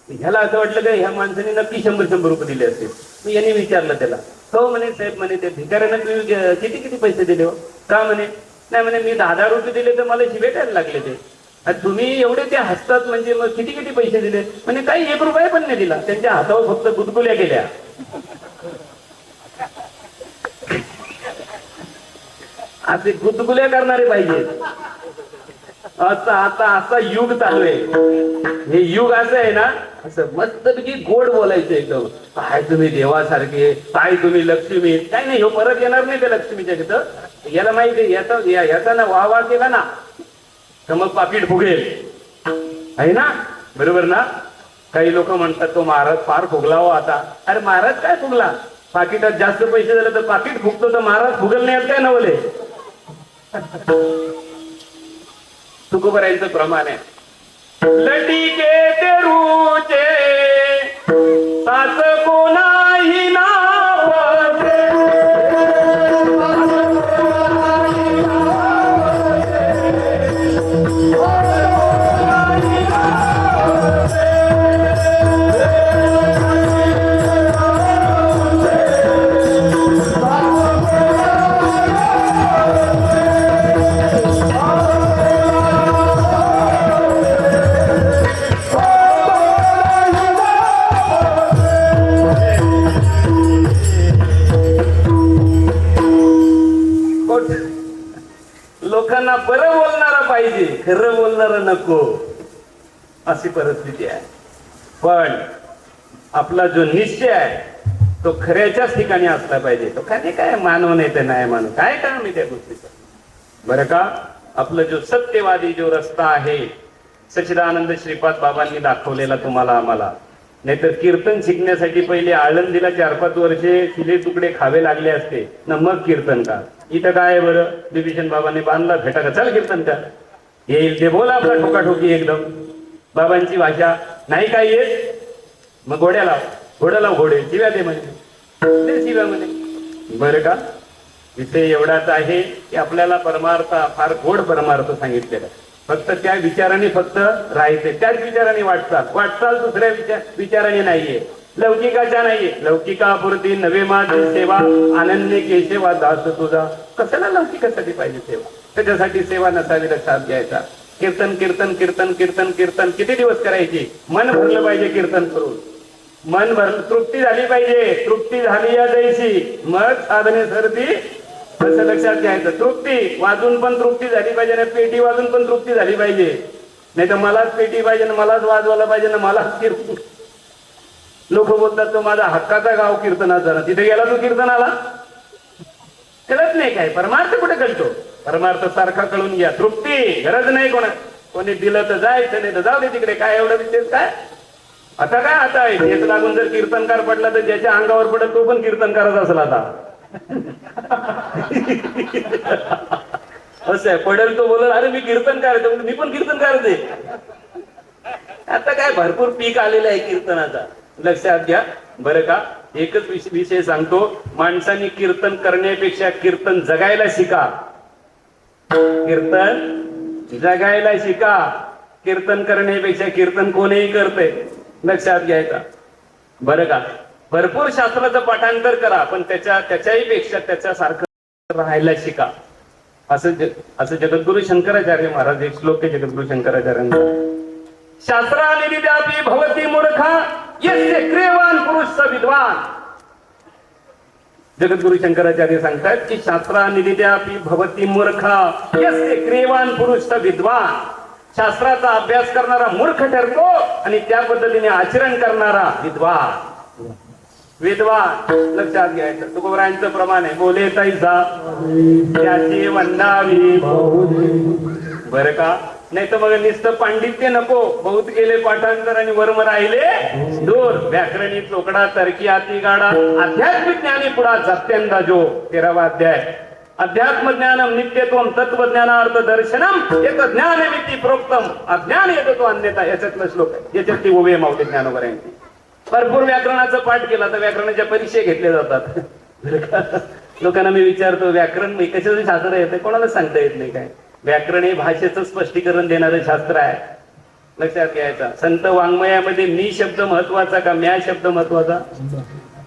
ह्याला असं वाटलं का ह्या माणसाने नक्की 100 रुपये दिले असते. मग यांनी विचारलं त्याला, हो म्हणे साहेब म्हणे त्या भिकाऱ्यानं तुम्ही किती पैसे दिले हो? का म्हणे, नाही म्हणे मी 10,000 रुपये दिले तर मला शिवे द्यायला लागले ते. आणि तुम्ही एवढे ते हसतात म्हणजे मग किती पैसे दिले? म्हणजे काही 1 रुपया पण नाही दिला. त्यांच्या हातावर फक्त गुदगुल्या गेल्या. असे गुदगुल्या करणारे पाहिजे. आता असा युग चालू आहे. हे युग असं आहे ना, असं मस्तपैकी गोड बोलायचं एकदम. काय तुम्ही देवासारखे, काय तुम्ही लक्ष्मी. काय नाही, हो परत येणार नाही त्या लक्ष्मीच्या तिथं. याला माहिती याचा ना वाह केला ना तर मग पाकिट फुगेल, आहे ना, बरोबर ना. काही लोक म्हणतात तो महाराज फार फुगला हो आता. अरे महाराज काय फुगला? पाकिटात जास्त पैसे झाले तर पाकिट फुगतो, तर महाराज फुगल नाही काय नवले. तुकोबरायांचं प्रमाण आहे, लटिके ते रुचे सात कोणाही नावते. लोकांना बरं बोलणारा पाहिजे, खरं बोलणारा नको, अशी परिस्थिती आहे. पण आपला जो निश्चय आहे तो खऱ्याच्याच ठिकाणी असला पाहिजे. तो काय मानव नाही तर नाही मानव, काय काम आहे त्या गोष्टीचं, बरं का. आपलं जो सत्यवादी जो रस्ता आहे, सच्चिदानंद श्रीपाद बाबांनी दाखवलेला तुम्हाला आम्हाला. नाहीतर कीर्तन शिकण्यासाठी पहिले आळंदीला 4-5 वर्षे शिले तुकडे खावे लागले असते ना, मग कीर्तन का. इथं काय आहे बरं, विभीषण बाबांनी बांधला भेटा का, चल कीर्तन का. येईल ते बोला आपला ठोकाठोकी एकदम. बाबांची भाषा नाही काय येत, मग घोड्या लाव घोडे शिव्या दे म्हणे, शिव्या म्हणे, बरं का. विषय एवढाच आहे की आपल्याला परमार्थ फार गोड परमार्थ सांगितलेला. फक्त त्या विचाराने फक्त राहायचे, त्याच विचाराने वाटचाल दुसऱ्या विचाराने नाहीये, लौकिकाच्या नाहीये. लौकिकापुरती नवे माझी सेवा, अनन्य केशवा दास तुझा. कशाला लौकिकासाठी पाहिजे सेवा? त्याच्यासाठी सेवा नसावी लक्षात घ्यायचा. कीर्तन कीर्तन कीर्तन कीर्तन कीर्तन किती दिवस करायची? मन भरलं पाहिजे कीर्तन करून, मन भरलं, तृप्ती झाली पाहिजे. तृप्ती झाली या जैशी मग साधने सरती, असं लक्षात घ्यायचं. तृप्ती वाजून पण तृप्ती झाली पाहिजे ना, पेटी वाजून पण तृप्ती झाली पाहिजे. नाही तर मलाच पेटी पाहिजे ना, मलाच वाजवायला पाहिजे ना, मलाच कीर्तन. लोक बोलतात तो माझा हक्काचा गाव कीर्तनाचा ना, तिथे गेला तो कीर्तनाला कळत नाही. काय परमार्थ कुठे कळतो? परमार्थ सारखा कळून घ्या. तृप्ती गरज नाही कोणी दिलं तर जायचं, नाही तर जाऊ दे तिकडे. काय एवढं विशेष काय आता? काय आता आहे तेच लागून जर कीर्तनकार पडला तर ज्याच्या अंगावर पडत तो पण कीर्तनकारच असला आता. असं आहे, पडेल तो बोलल अरे मी कीर्तनकार आहे, मी पण कीर्तनकारच आहे. आता काय भरपूर पीक आलेलं आहे कीर्तनाचा, लक्षात घ्या बरं का. एकच विषय सांगतो, माणसाने कीर्तन करण्यापेक्षा कीर्तन जगायला शिका. कीर्तन जगायला शिका. कीर्तन करण्यापेक्षा कीर्तन कोणीही करते, लक्षात घ्यायचा बरं का. भरपूर शास्त्राचं पाठांतर करा, पण त्याच्याही पेक्षा त्याच्यासारखं राहायला शिका. असं जगद्गुरु शंकराचार्य महाराज एक श्लोक आहे जगद्गुरु शंकराचार्यांचा. शास्त्रानिदिद्यापि भवति मूर्खा यस्य क्रियवान पुरुष विद्वान. जगद्गुरु शंकराचार्य सांगतात की शास्त्रानिदिद्यापि भवति मूर्खा यस्य क्रियवान पुरुष विद्वान. शास्त्राचा अभ्यास करणारा मूर्ख ठरतो आणि त्या पद्धतीने आचरण करणारा विद्वान. विद्वान लक्षात घ्यायचं. तुकोबरायांचं प्रमाण आहे, बोले तैसा त्याची वंदावी. बरं का? नाही तर मग नुसतं पांडित्य नको, बहुत केले पाठांतर आणि वर्म राहिले दूर. व्याकरणी चोकडा तर्की आती गाडा, आध्यात्मिक ज्ञानी पुढा जात्यांदा जो. 13वा अध्याय. अध्यात्म ज्ञानम नित्यत्वम तत्वज्ञानार्थ दर्शनम एक ज्ञानमिती प्रोक्तम अज्ञान येतो तो अन्यथा. याच्यातला श्लोक आहे, याच्यात ती उभे मावते ज्ञानोबर यांची. भरपूर व्याकरणाचा पाठ केला तर व्याकरणाच्या परीक्षा घेतल्या जातात. लोकांना मी विचारतो, व्याकरण कशाचं शास्त्र येतं? कोणाला सांगता येत नाही. काय व्याकरण हे भाषेचं स्पष्टीकरण देणारं शास्त्र आहे. लक्षात घ्यायचा. संत वाङ्मयामध्ये मी शब्द महत्वाचा का म्या शब्द महत्वाचा?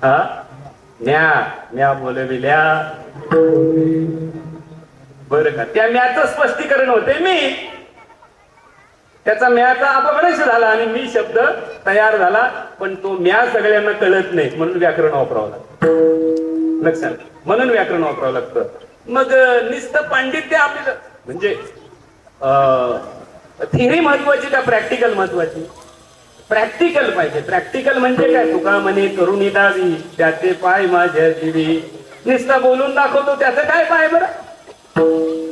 हा, म्या. म्या बोलविल्या. बरं का? त्या म्याचं स्पष्टीकरण होते मी. त्याचा म्याचा अपभ्रंश झाला आणि मी शब्द तयार झाला, पण तो म्या सगळ्यांना कळत नाही म्हणून व्याकरण वापरावं लागतं. लक्षात. म्हणून व्याकरण वापरावं लागतं. मग नुसतं पांडित्य आपल्याला म्हणजे थिअरी महत्वाची का प्रॅक्टिकल महत्वाची? प्रॅक्टिकल पाहिजे. प्रॅक्टिकल म्हणजे काय? तुका म्हणे करुणी दावी त्याचे पाय माझ्या जीवी. नुसता बोलून दाखवतो त्याचं काय पाय बरं?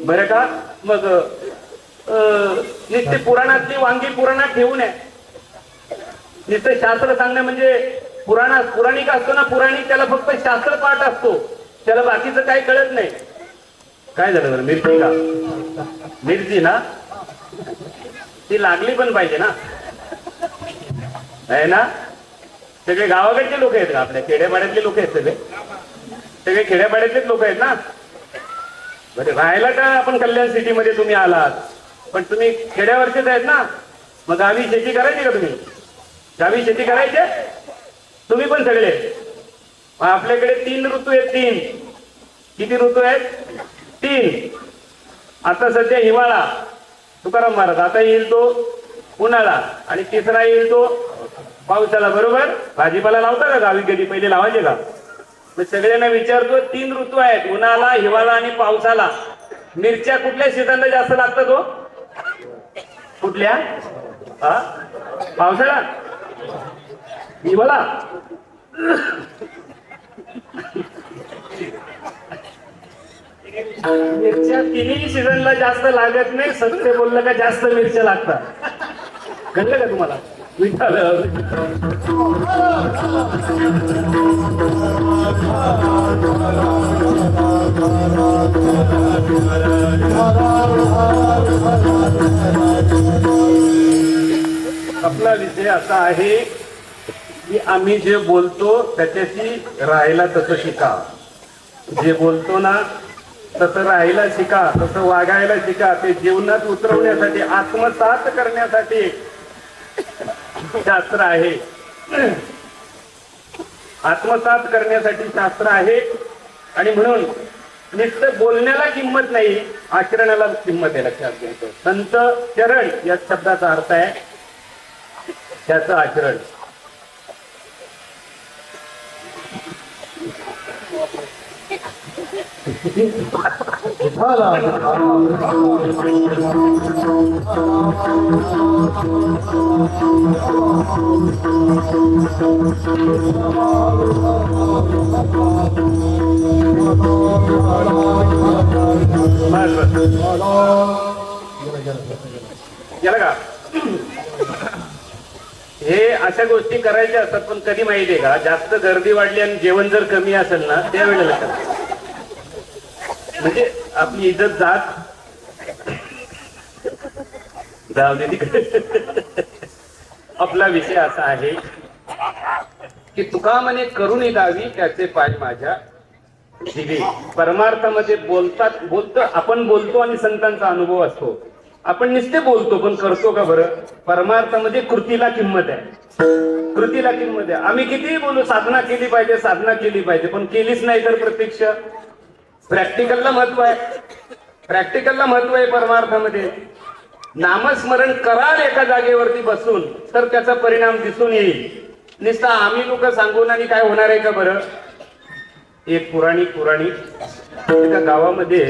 बरं का? मग नुसते पुराणातली वांगी पुराणात ठेवू नये. नुसतं शास्त्र सांगणं म्हणजे पुराणिक असतो ना, पुराणिक त्याला फक्त शास्त्र पाठ असतो, त्याला बाकीचं काही कळत नाही. काय झालं बरं? मिरची का? मिरची ना, ती लागली पण पाहिजे ना, आहे ना? सगळे गावाकडचे लोक आहेत का? आपल्या खेड्यापाड्यातले लोक आहेत सगळे खेड्यापाड्यातलेच लोक आहेत ना. बरे राहायला का आपण कल्याण सिटी मध्ये तुम्ही आलात, पण तुम्ही खेड्यावरचेच आहेत ना. मग गावी शेती करायची का तुम्ही? गावी शेती करायचे तुम्ही पण सगळे. आपल्याकडे 3 ऋतू आहेत. 3 किती ऋतू आहेत? 3. आता सध्या हिवाळा, तुकाराम महाराज. आता येईल तो उन्हाळा आणि तिसरा येईल तो पावसाळा. बरोबर? भाजीपाला लावता का गावी कधी? पहिले लावायचे का? मी सगळ्यांना विचारतो, 3 ऋतू आहेत, उन्हाळा, हिवाळा आणि पावसाळा. मिरच्या कुठल्या सीझनला जास्त लागतात हो? कुठल्या? हा, पावसाळा, हिवाळा. मिरच्या तिन्ही सीझनला जास्त लागत नाही. सत्य बोललं का जास्त मिरच्या लागतात. कळलं का तुम्हाला? आपला विषय असा आहे की आम्ही जे बोलतो त्याच्याशी राहायला तसं शिका. जे बोलतो ना तसं राहायला शिका, तसं वागायला शिका. ते जीवनात उतरवण्यासाठी, आत्मसात करण्यासाठी शास्त्र आहे. आत्मसात करण्यासाठी शास्त्र आहे. आणि म्हणून नुसतं बोलण्याला किंमत नाही, आचरणाला किंमत आहे. लक्षात घ्यायचं. संत चरण या शब्दाचा अर्थ आहे त्याचं आचरण. गेला का? हे अशा गोष्टी करायच्या असतात. पण कधी माहितीये का, जास्त गर्दी वाढली आणि जेवण जर कमी असेल ना, त्यावेळेला करा. म्हणजे आपली इज्जत जाऊ दे तिकडे. आपला विषय असा आहे की तुका म्हणे करुणी दावी त्याचे पाय माझ्या जीवी. परमार्थामध्ये बोलतो आपण बोलतो आणि संतांचा अनुभव असतो. आपण नुसते बोलतो पण करतो का बरं? परमार्थामध्ये कृतीला किंमत आहे. कृतीला किंमत आहे. आम्ही कितीही बोलू, साधना केली पाहिजे, साधना केली पाहिजे, पण केलीच नाही तर प्रत्यक्ष. प्रॅक्टिकलला महत्व आहे. प्रॅक्टिकलला महत्व आहे परमार्थामध्ये. नामस्मरण कराल एका जागेवरती बसून तर त्याचा परिणाम दिसून येईल. नुसता आम्ही लोक सांगून आणि काय होणार आहे का बरं? एक पुराणिक एका गावामध्ये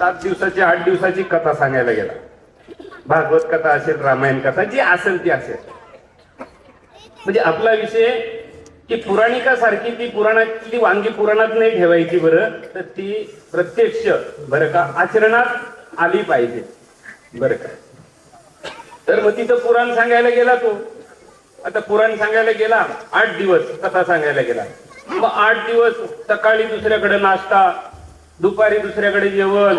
7 दिवसाची 8 दिवसाची कथा सांगायला गेला. भागवत कथा असेल, रामायण कथा जी असेल ती असेल. म्हणजे आपला विषय की पुराणिकासारखी ती पुराणातली वांगी पुराणात नाही ठेवायची बरं, तर ती प्रत्यक्ष बरं का आचरणात आली पाहिजे बरं का. तर मग तिथं पुराण सांगायला गेला तो. आता पुराण सांगायला गेला 8 दिवस कथा सांगायला गेला. मग 8 दिवस सकाळी दुसऱ्याकडे नाश्ता, दुपारी दुसऱ्याकडे जेवण,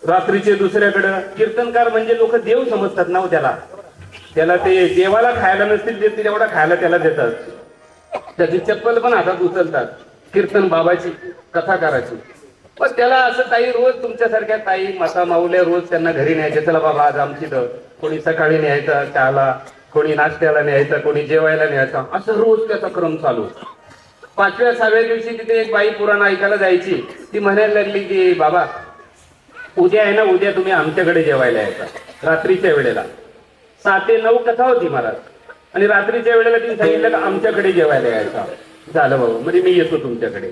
रात्रीचे दुसऱ्याकडे कीर्तनकार. म्हणजे लोक देव समजतात ना हो त्याला. त्याला ते देवाला खायला नसतील देत, तेवढा खायला त्याला देतात. त्याची चप्पल पण हातात उचलतात. कीर्तन बाबाची, कथाकाराची. पण त्याला असं काही रोज तुमच्यासारख्या ताई माता माऊल्या रोज त्यांना घरी न्यायचे. चला बाबा आज आमची तर कोणी सकाळी न्यायचा चहाला, कोणी नाश्त्याला न्यायचा, कोणी जेवायला न्यायचा, असं रोज त्याचा क्रम चालू. 5व्या 6व्या दिवशी तिथे एक बाई पुराण ऐकायला जायची. ती म्हणायला लागली की बाबा उद्या आहे ना, उद्या तुम्ही आमच्याकडे जेवायला यायचा रात्रीच्या वेळेला. 7 ते 9 कथा होती महाराज. आणि रात्रीच्या वेळेला तिने सांगितलं का आमच्याकडे जेवायला यायचा. झालं बाबा, म्हणजे मी येतो तुमच्याकडे.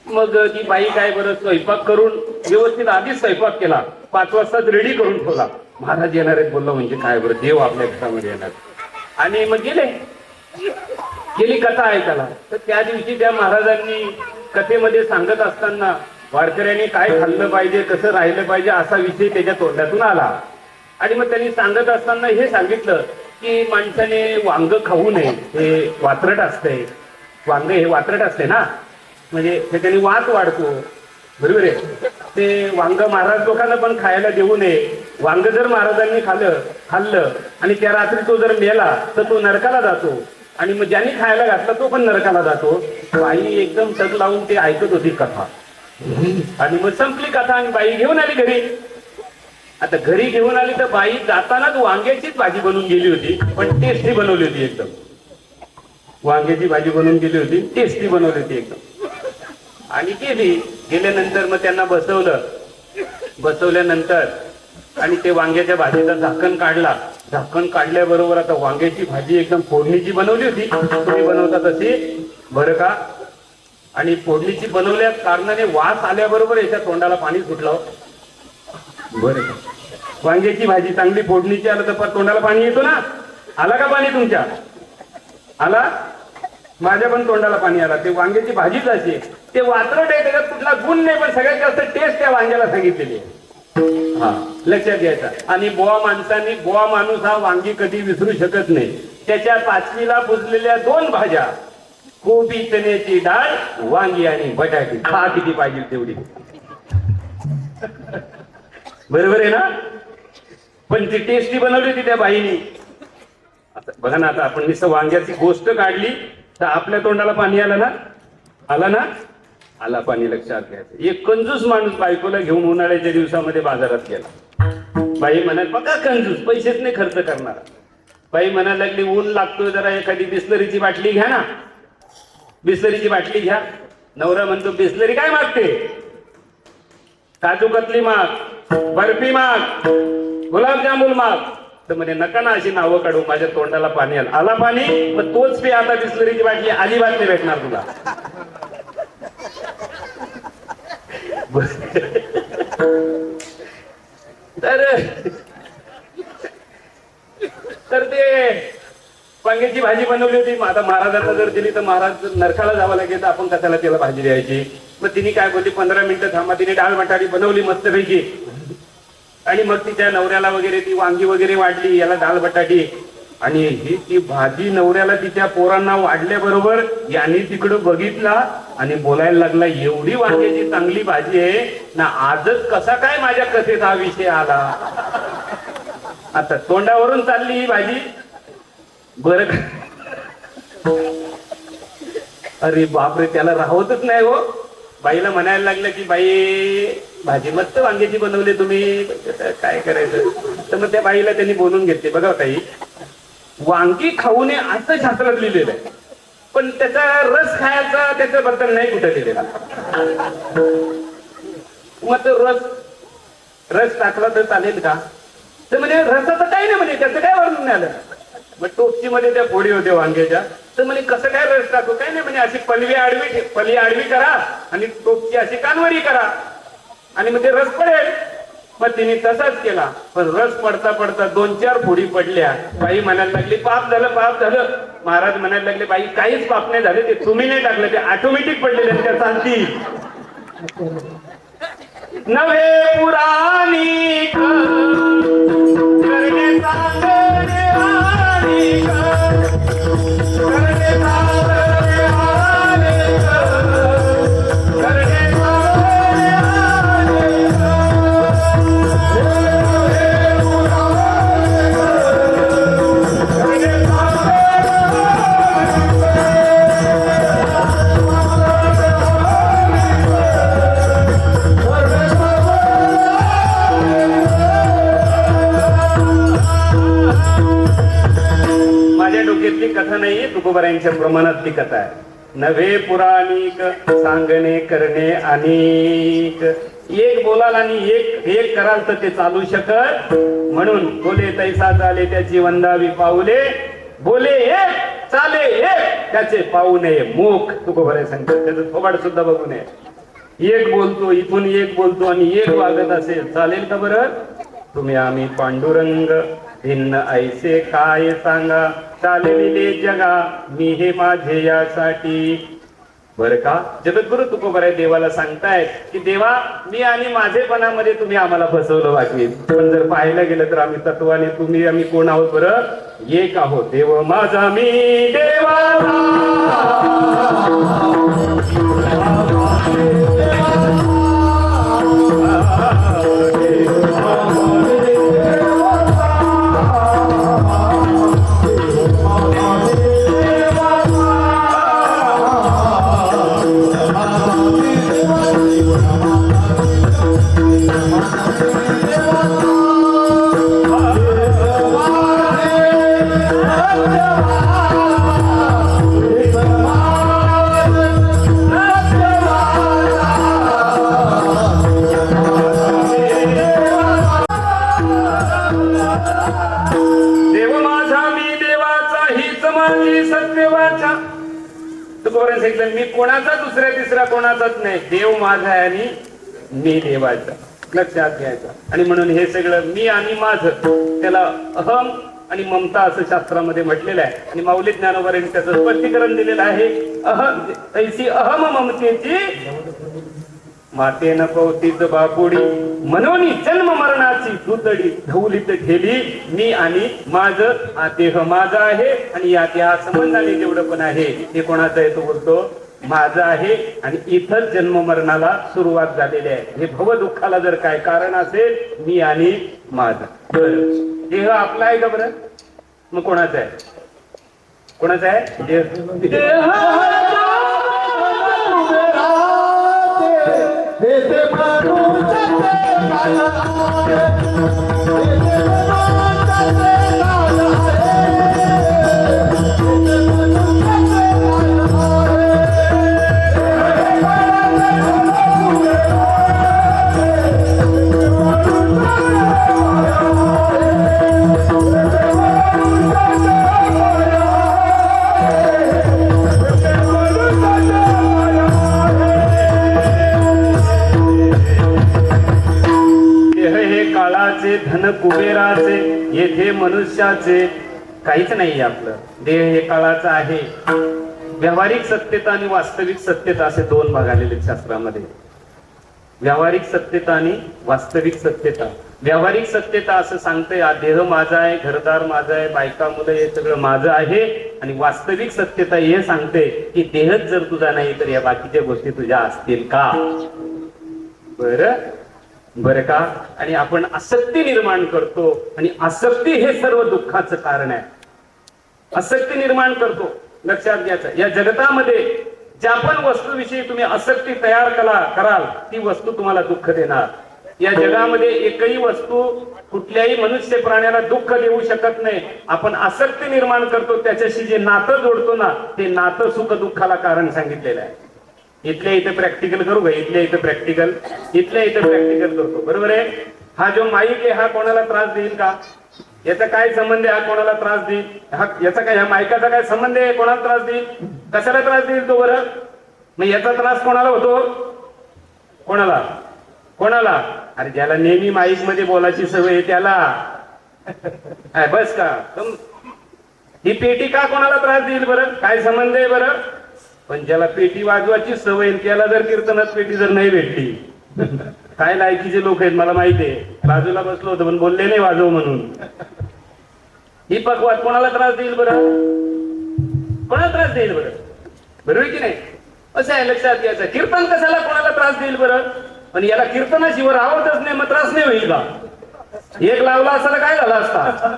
मग ती बाई काय बरं स्वयंपाक करून व्यवस्थित आधीच स्वयंपाक केला, 5 वाजताच रेडी करून ठेवला. महाराज येणार आहेत बोललो, म्हणजे काय बरं देव आपल्या घरामध्ये येणार. आणि मग गेली कथा ऐकायला. तर त्या दिवशी त्या महाराजांनी कथेमध्ये सांगत असताना वारकऱ्यांनी काय खाल्लं पाहिजे, कसं राहिलं पाहिजे असा विषय त्याच्या तोंडातून आला. आणि मग त्यांनी सांगत असताना हे सांगितलं की माणसाने वांग खाऊ नये, हे वात्रट असतंय. वांग हे वात्रट असते ना, म्हणजे त्याच्याने वात वाढतो. बरोबर आहे. ते वांग महाराज लोकांना पण खायला देऊ नये. वांग जर महाराजांनी खाल्लं आणि त्या रात्री तो जर मेला तर तो नरकाला जातो. आणि मग ज्यांनी खायला घातला तो पण नरकाला जातो. बाई एकदम तग लावून ते ऐकत होती कथा. आणि मग संपली कथा आणि बाई घेऊन आली घरी. आता घरी घेऊन आली तर बाई जातानाच वांग्याचीच भाजी बनवून गेली होती, पण टेस्टी बनवली होती एकदम. वांग्याची भाजी बनवून गेली होती, टेस्टी बनवली होती एकदम. आणि गेल्यानंतर मग त्यांना बसवल्यानंतर आणि ते वांग्याच्या भाजीचं झाकण काढला. झाकण काढल्याबरोबर आता वांग्याची भाजी एकदम फोडणीची बनवली होती, तुम्ही बनवता तशी बरं का. आणि फोडणीची बनवल्या कारणाने वास आल्याबरोबर याच्या तोंडाला पाणी सुटलं बरं का. वांग्याची भाजी चांगली फोडणीची आलं तर तोंडाला पाणी येतो ना. आला का पाणी तुमच्या? आला? माझ्या पण तोंडाला पाणी आला. ते वांग्याची भाजीच अशी, ते वात्रट आहे, त्याच्यात कुठला गुण नाही, पण सगळ्यात जास्त टेस्ट त्या वांग्याला सांगितलेली आहे. हा लक्षात घ्यायचा. आणि बुवा माणूस हा वांगी कधी विसरू शकत नाही. त्याच्या 5वीला बुजलेल्या 2 भाज्या, कोबी, चण्याची डाळ, वांगी आणि बटाटे. खा किती पाहिजे तेवढी. बरोबर आहे ना. पण ती टेस्टी बनवली होती त्या बाईनी. आता बघा ना, आता आपण नुसतं वांग्याची गोष्ट काढली तर आपल्या तोंडाला पाणी आलं ना. आला ना, आला पाणी. लक्षात घ्यायचं. एक कंजूस माणूस बायकोला घेऊन उन्हाळ्याच्या दिवसामध्ये बाजारात गेला. बाई म्हणाल बघा कंजूस, पैसेच नाही खर्च करणार. बाई म्हणायला लागली ऊन लागतोय, जरा एखादी बिस्लरीची बाटली घ्या ना. बिस्लरीची बाटली घ्या. नवरा म्हणतो बिस्लरी काय मागते? काजू कतली माग, बर्फी माग, गुलाबजामुन माग. तर म्हणे नका ना अशी नावं काढू, माझ्या तोंडाला पाणी आलं. आला पाणी, मग तोच पे आता बिस्लरीची बाटली अजिबात नाही भेटणार तुला. तर ते वांग्याची भाजी बनवली होती. आता महाराजांना जर दिली तर महाराज नरकाला जावं लागेल, तर आपण कशाला त्याला भाजी द्यायची. मग तिने काय बोलली, 15 मिनिटं थांबा. तिने डाळ बटाटी बनवली मस्तपैकी. आणि मग तिच्या नवऱ्याला वगैरे ती वांगी वगैरे वाढली, याला डाळ बटाटी. आणि ही ती भाजी नवऱ्याला तिच्या पोरांना वाढल्याबरोबर यांनी तिकडं बघितला आणि बोलायला लागला, एवढी वांग्याची चांगली भाजी आहे ना, आजच कसा काय माझ्या कथेत हा विषय आला. आता तोंडावरून चालली ही भाजी बरं. अरे बापरे, त्याला राहवतच नाही हो. बाईला म्हणायला लागलं की बाई भाजी मस्त वांग्याची बनवली तुम्ही, काय करायचं. तर मग त्या बाईला त्यांनी बोलून घेतले. बघा ताई, वांगी खाऊ नये असं शास्त्रात लिहिलेलं आहे, पण त्याचा रस खायचा त्याच्याबद्दल नाही कुठं लिहिलेला. मग तो रस टाकला तर चालेल का? तर म्हणजे रसाचं काही नाही, म्हणजे त्याचं काय वर्णन नाही आलं. मग टोपची मध्ये त्या फोडी होत्या वांग्याच्या. तर म्हणे कसं काय रस टाकू? काय नाही म्हणे, अशी पली आडवी करा आणि टोपची अशी कानवडी करा आणि मग ते रस पडेल. मग तिने तसाच केला, पण रस पडता पडता 2-4 फोडी पडल्या. बाई म्हणायला लागली पाप झालं, पाप झालं. महाराज म्हणायला लागले बाई काहीच पाप नाही झाले, ते तुम्ही नाही टाकलं, ते ऑटोमॅटिक पडलेले त्या चालती. नव्हे पुराणी करणे सांगणे आणि करणे सांगणे आणि करणे माझ्या डोक्यातली कथा नाहीये, तुकोबारायांच्या प्रमाणात ती कथा आहे. नव्हे पुराणिक सांगणे करणे अनेक. एक बोलाल आणि एक एक कराल तर ते चालू शकत. म्हणून बोले तैसा चाले त्याची वंदावी पाऊले, बोले एक चाले एक त्याचे पाहू नये मुख. तुकोबाराय सांगतात त्याचं थोबाड सुद्धा बघू नये. एक बोलतो इथून एक बोलतो आणि एक वागत असेल चालेल का बरं? तुम्ही आम्ही पांडुरंग भिन्न ऐसे काय सांगा, चालविले जगा मी हे माझे यासाठी. बर का जगद्गुरु तुकोबाराय देवाला सांगतायत की देवा मी आणि माझेपणामध्ये तुम्ही आम्हाला फसवलं वाटली, पण जर पाहायला गेलं तर आम्ही तत्वाने तुम्ही आम्ही कोण आहोत बरं? एक आहोत. देव माझा मी देवाला मी कोणाचा दुसऱ्या तिसरा कोणाचाच नाही, देव माझा आहे आणि मी देवाचा. लक्षात घ्यायचा. आणि म्हणून हे सगळं मी आणि माझ त्याला अहम आणि ममता असं शास्त्रामध्ये म्हटलेलं आहे. आणि माऊली ज्ञानोबारांनी त्याचं स्पष्टीकरण दिलेलं आहे. अहम ऐसी अहम ममतेची मातेन पौतीच बापुडी, म्हणून जन्म मरणाची धुतडी धवलीत ठेली. मी आणि माझ हा देह माझा आहे आणि या देहा संबंधाने जेवढं पण आहे ते कोणाचं आहे? तो बोलतो माझं आहे. आणि इथंच जन्म मरणाला सुरुवात झालेली आहे. हे भव दुःखाला जर काय कारण असेल मी आणि माझा. बरं देह आपला आहे का बरं? मग कोणाचा आहे? कोणाचा आहे देह? धन कुबेराचे येथे मनुष्याचे काहीच नाही. आपलं देह हे काळाचं आहे. व्यावहारिक सत्यता आणि वास्तविक सत्यता असे दोन भाग आलेले शास्त्रामध्ये. व्यावहारिक सत्यता आणि वास्तविक सत्यता. व्यावहारिक सत्यता असं सांगते देह माझा आहे, घरदार माझा आहे, बायका मुलं हे सगळं माझं आहे. आणि वास्तविक सत्यता हे सांगते की देहच जर तुझा नाही तर या बाकीच्या गोष्टी तुझ्या असतील का? बरं का? आणि आपण आसक्ती निर्माण करतो आणि आसक्ती हे सर्व दुःखाचं कारण आहे. आसक्ती निर्माण करतो. लक्षात घ्यायचं या जगतामध्ये ज्या पण वस्तूविषयी तुम्ही आसक्ती तयार कराल ती वस्तू तुम्हाला दुःख देणार. या जगामध्ये एकही वस्तू कुठल्याही मनुष्य प्राण्याला दुःख देऊ शकत नाही. आपण आसक्ती निर्माण करतो, त्याच्याशी जे नातं जोडतो ना ते नातं सुख दुःखाला कारण सांगितलेलं आहे. इथल्या इथे प्रॅक्टिकल करू का? इथल्या इथे प्रॅक्टिकल करतो. बरोबर आहे. हा जो माईक आहे हा कोणाला त्रास देईल का? याचा काय संबंध आहे? हा कोणाला त्रास देईल? याचा काय ह्या माईकाचा काय संबंध आहे? कोणाला त्रास देईल? कशाला त्रास देईल तो? बरं मग याचा त्रास कोणाला होतो? कोणाला? कोणाला? अरे ज्याला नेहमी माईक मध्ये बोलायची सवय आहे त्याला. काय बस का ही पेटी का कोणाला त्रास देईल बरं? काय संबंध आहे बरं? पण ज्याला पेटी वाजवायची सवय आहे, त्याला जर कीर्तनात पेटी जर नाही भेटली, काय लायकीचे लोक आहेत मला माहिती आहे. बाजूला बसलो होतो पण बोलले नाही वाजव म्हणून. ही पकवाद कोणाला त्रास देईल बरं? कोणाला त्रास देईल बरं? बरोबर की नाही? असं आहे, लक्षात घ्यायचं. कीर्तन कशाला कोणाला त्रास देईल बरं? पण याला कीर्तनाशिवाय आवडतच नाही, मग त्रास नाही होईल का? एक लावला असता तर काय झाला असता?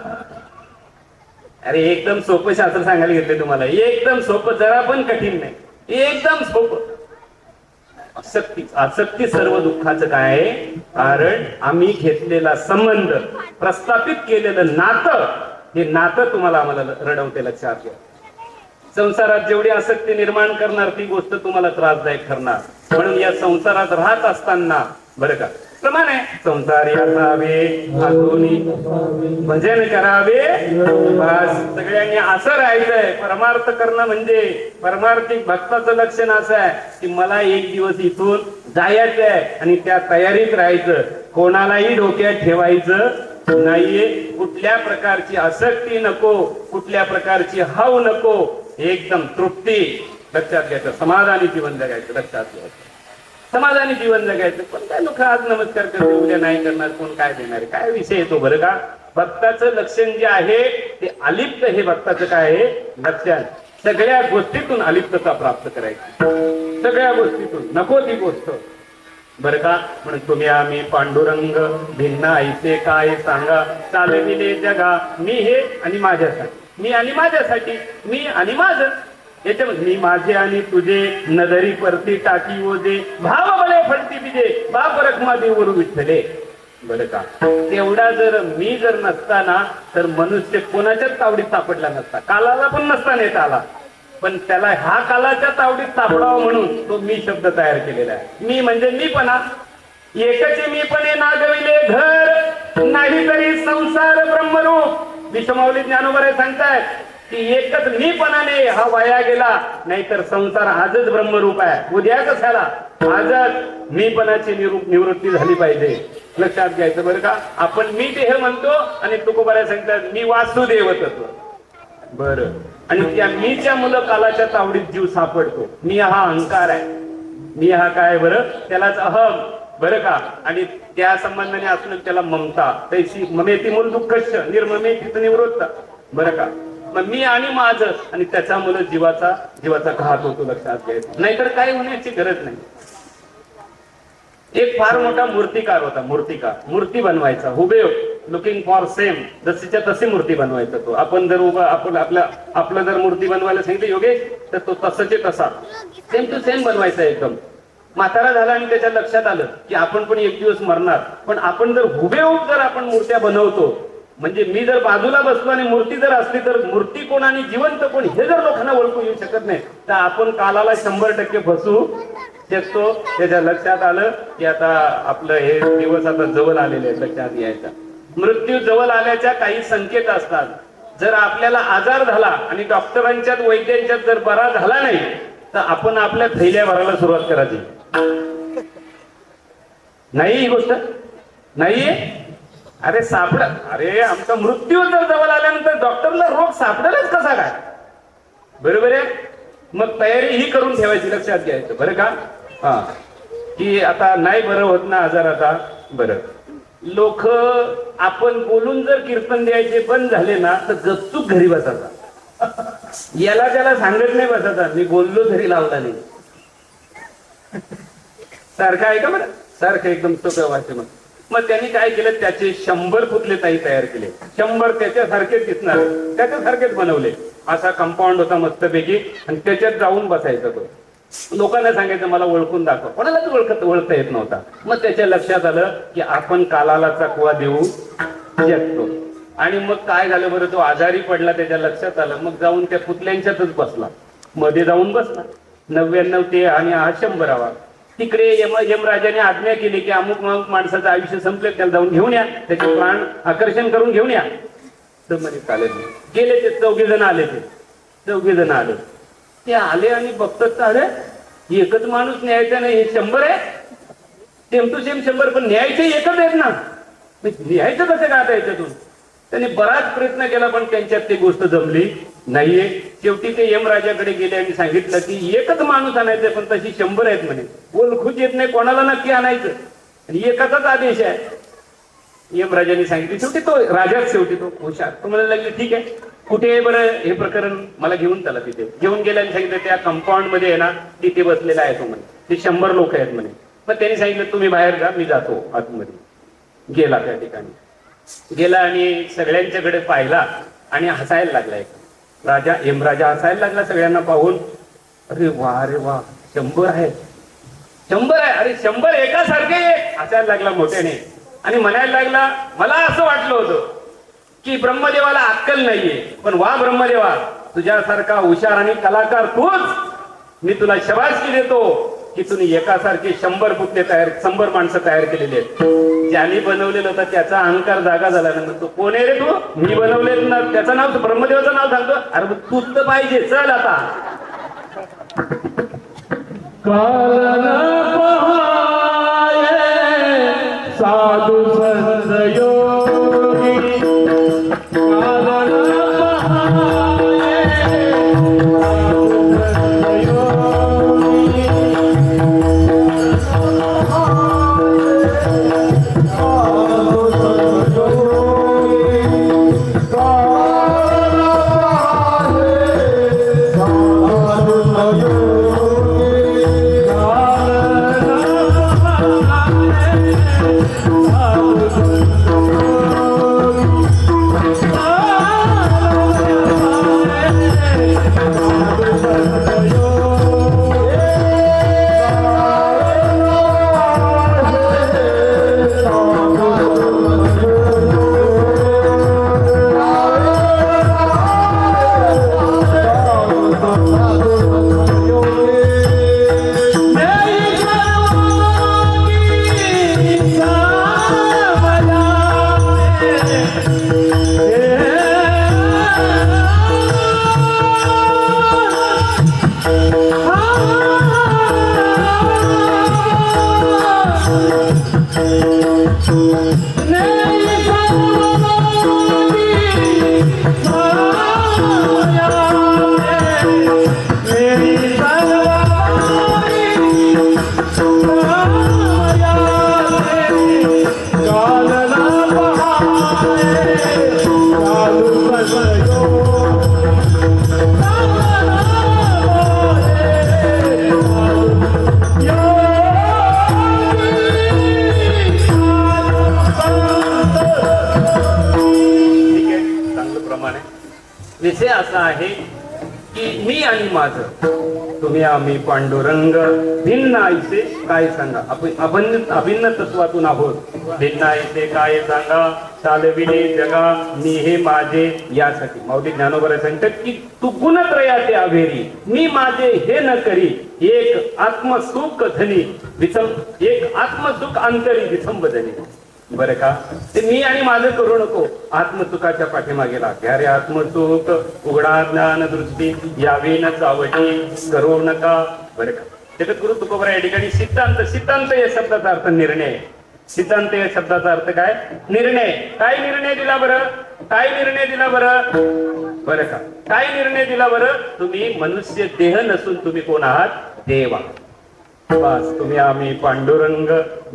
अरे एकदम सोपं शास्त्र सांगायला घेतले तुम्हाला, एकदम सोपं, जरा पण कठीण नाही, एकदम सोपं. आसक्ती सर्व दुःखाचं काय आहे? कारण आम्ही घेतलेला संबंध, प्रस्थापित केलेलं नातं, हे नातं तुम्हाला आम्हाला रडवते. लक्षात घ्या. संसारात जेवढी आसक्ती निर्माण करणार ती गोष्ट तुम्हाला त्रासदायक ठरणार. म्हणून या संसारात राहत असताना बरं का प्रमाण आहे, संसारी असावे अधुनी भजन करावे. बस सगळ्यांनी असं राहायचंय. परमार्थ करणं म्हणजे परमार्थिक भक्ताचं लक्षण असं आहे की मला एक दिवस इथून जायचंय आणि त्या तयारीत राहायचं. कोणालाही डोक्यात ठेवायचं नाहीये. कुठल्या प्रकारची आसक्ती नको, कुठल्या प्रकारची हाव नको. एकदम तृप्ती. लक्षात घ्यायचं. समाधानी जीवन जगायचं. लक्षात घ्यायचं. समाधानी जीवन जगायचं. पण काय लोक आज नमस्कार करते, उद्या नाही करणार, कोण काय देणार, काय विषय येतो बरं का? भक्ताचं लक्षण जे आहे ते अलिप्त, हे भक्ताचं काय आहे लक्षण. सगळ्या गोष्टीतून अलिप्तता प्राप्त करायची. सगळ्या गोष्टीतून नको ती गोष्ट बरं का. म्हणून तुम्ही आम्ही पांडुरंग भिन्न ऐसे काय सांगा. चालविले जगा मी हे आणि माझ्यासाठी, मी आणि माझ्यासाठी, मी आणि माझं. याच्यामध्ये मी माझे आणि तुझे, नदरी परती टाकी वो दे, भाव बळे फलती बिजे, बाप रखमा देऊर विठ्ठले. बरं का. तेवढा जर मी जर नसताना तर मनुष्य कोणाच्याच तावडीत सापडला नसता. कालाला पण नसता नेता आला. पण त्याला हा कालाच्या तावडीत सापडावा म्हणून तो मी शब्द तयार केलेला आहे. मी म्हणजे मीपणा. एकचे मीपणे नागविले घर, नाही तरी संसार ब्रह्मरूप. विश्वमाऊली ज्ञानोबा सांगतायत की एकच मीपणाने हा वाया गेला, नाहीतर संसार आजच ब्रह्मरूप आहे. उद्या कशाला? आजच मीपणाची निवृत्ती झाली पाहिजे. लक्षात घ्यायचं बरं का. आपण मी देह म्हणतो आणि तुकोबारा सांगतात मी वासुदेव तत्व. बरं. आणि त्या मीच्या मुलं कालाच्या तावडीत जीव सापडतो. मी हा अहंकार आहे. मी हा काय बरं? त्यालाच अहम. बरं का. आणि त्या संबंधाने असलं त्याला ममता. तैशी ममेती मूल दुःखश्च निर्ममेती निवृत्त. बरं का. मग मी आणि माझं, आणि त्याच्यामुळे जीवाचा घात होतो. लक्षात घ्यायचं. नाहीतर काय होण्याची गरज नाही. एक फार मोठा मूर्तिकार होता. मूर्ती बनवायचा हुबेहूब, लुकिंग फॉर सेम, जशीच्या तशी मूर्ती बनवायचा तो. आपण जर उभा आपलं जर मूर्ती बनवायला सांगितलं योगेश, तर तो तसंचे तसा सेम टू सेम बनवायचा एकदम. म्हातारा झाला आणि त्याच्या लक्षात आलं की आपण पण एक दिवस मरणार. पण आपण जर हुबेहूब जर आपण मूर्त्या बनवतो, म्हणजे मी जर बाजूला बसलो आणि मूर्ती जर असली तर मूर्ती कोण आणि जिवंत कोण हे जर लोकांना ओळखू येऊ शकत नाही, तर आपण कालाला 100% फसू शकतो. त्याच्या लक्षात आलं की आता आपलं हे दिवस आता जवळ आलेले आहेत. लक्षात यायचा. मृत्यू जवळ आल्याच्या काही संकेत असतात. जर आपल्याला आजार झाला आणि डॉक्टरांच्यात वैद्यांच्यात जर बरा झाला नाही, तर आपण आपल्या थैल्या भरायला सुरुवात करायची. नाही ही गोष्ट नाहीये. अरे अरे आमचा मृत्यू जर जवळ आल्यानंतर डॉक्टरला रोग सापडेलच कसा काय? बरोबर आहे. मग तयारी ही करून ठेवायची. लक्षात घ्यायचं बरं का. हा की आता नाही बरं होत ना आजार. आता बरं लोक आपण बोलून जर कीर्तन द्यायचे बंद झाले ना तर गपचूप घरी बसायचा. याला त्याला सांगत नाही बसायचा मी बोललो घरी लावला नाही. सारखं आहे का बरं? सारखं एकदम सोप्या भाषेमध्ये. मग त्यांनी काय केलं, त्याचे 100 पुतले ताई तयार केले. 100 त्याच्यासारखेच दिसणार, त्याच्यासारखेच बनवले. असा कंपाऊंड होता मस्तपैकी आणि त्याच्यात जाऊन बसायचा तो. लोकांना सांगायचं मला ओळखून दाखव. कोणालाच ओळखता येत नव्हता. मग त्याच्या लक्षात आलं की आपण कालाला चकवा देऊ शकतो. आणि मग काय झालं बरं, तो आजारी पडला. त्याच्या लक्षात आलं. मग जाऊन त्या पुतल्यांच्यातच बसला, मध्ये जाऊन बसला. 99 ते आणि हा 100वा. तिकडे यमराजाने आज्ञा केली की अमुक माणसाचं आयुष्य संपले, त्याला जाऊन घेऊन या, त्याचे प्राण आकर्षण करून घेऊन या. तर म्हणजे चालेल. गेले ते 4 जण आले. ते आले आणि बघतात अरे एकच माणूस न्यायचा नाही, हे 100 आहे. सेम टू सेम 100, पण न्यायचे एकच आहेत ना, लिहायचं कसं का आता याच्यातून? त्यांनी बराच प्रयत्न केला पण त्यांच्यात ती गोष्ट जमली नाहीये. शेवटी ते यमराजाकडे गेले आणि सांगितलं की एकच माणूस आणायचं, पण तशी 100 आहेत म्हणे, ओळखूच येत नाही कोणाला नक्की आणायचं, आणि एकाचाच आदेश आहे. यमराजाने सांगितलं. शेवटी तो राजाच, शेवटी तो हुशार, तो म्हणायला लागले ठीक आहे, कुठे आहे बरं हे प्रकरण, मला घेऊन चला. तिथे घेऊन गेला आणि सांगितलं त्या कंपाऊंड मध्ये आहे ना, तिथे बसलेला आहे तो म्हणे, ते 100 लोक आहेत म्हणे. मग त्यांनी सांगितलं तुम्ही बाहेर जा, मी जातो आतमध्ये. गेला त्या ठिकाणी, गेला आणि सगळ्यांच्याकडे पाहिला आणि हसायला लागला. एक राजा, यमराजा हसायला लागला सगळ्यांना पाहून. अरे वा 100 आहे, 100 आहे, अरे 100 एकासारखे हसायला लागला मोठ्याने आणि म्हणायला लागला मला असं वाटलं होतं की ब्रह्मदेवाला अक्कल नाहीये, पण वा ब्रह्मदेवा, तुझ्यासारखा हुशार आणि कलाकार तूच, मी तुला शाबासकी देतो की तुम्ही एकासारखे 100 पुतळे तयार, 100 माणसं तयार केलेली आहेत. ज्याने बनवलेलं होतं त्याचा अहंकार जागा झाला नंतर तो कोण आहे रे तू, मी बनवलेलं ना, त्याचं नाव, ब्रह्मदेवाचं नाव सांगतो. अरे मग तूच तर पाहिजे, चल आता. कालन पहाये साधू संत योगी, कालन पहाये साधू संत योगी, साधू संत योगी, कालन पहाये साधू संत योगी. विषय असा आहे की मी आणि माझं, तुम्ही आम्ही पांडुरंग, भिन्न आईचे काय सांगा. अभिन्न तत्वातून आहोत. भिन्न आईचे काय सांगा, चालविले जगा मी हे माझे यासाठी. माऊली ज्ञानोबा सांगतात की तू गुणत्रयाचे अभेरी, मी माझे हे न करी, एक आत्मसुख धनी विसम, एक आत्मसुख अंतरी विसंब धनी. बरं का, ते मी आणि माझं करू नको, आत्मसुखाच्या पाठीमागे लाग. अरे आत्मसुख उघडा ज्ञान दृष्टी यावी न चावटी करू नका. बरं का, जगद्गुरु तुकोबरा या ठिकाणी सिद्धांत, सिद्धांत या शब्दाचा अर्थ निर्णय. सिद्धांत या शब्दाचा अर्थ काय, निर्णय. काय निर्णय दिला बरं, काय निर्णय दिला बरं, बरं का, काय निर्णय दिला बरं, तुम्ही मनुष्य देह नसून तुम्ही कोण आहात, देवा. बस, तुम्ही आम्ही पांडुरंग,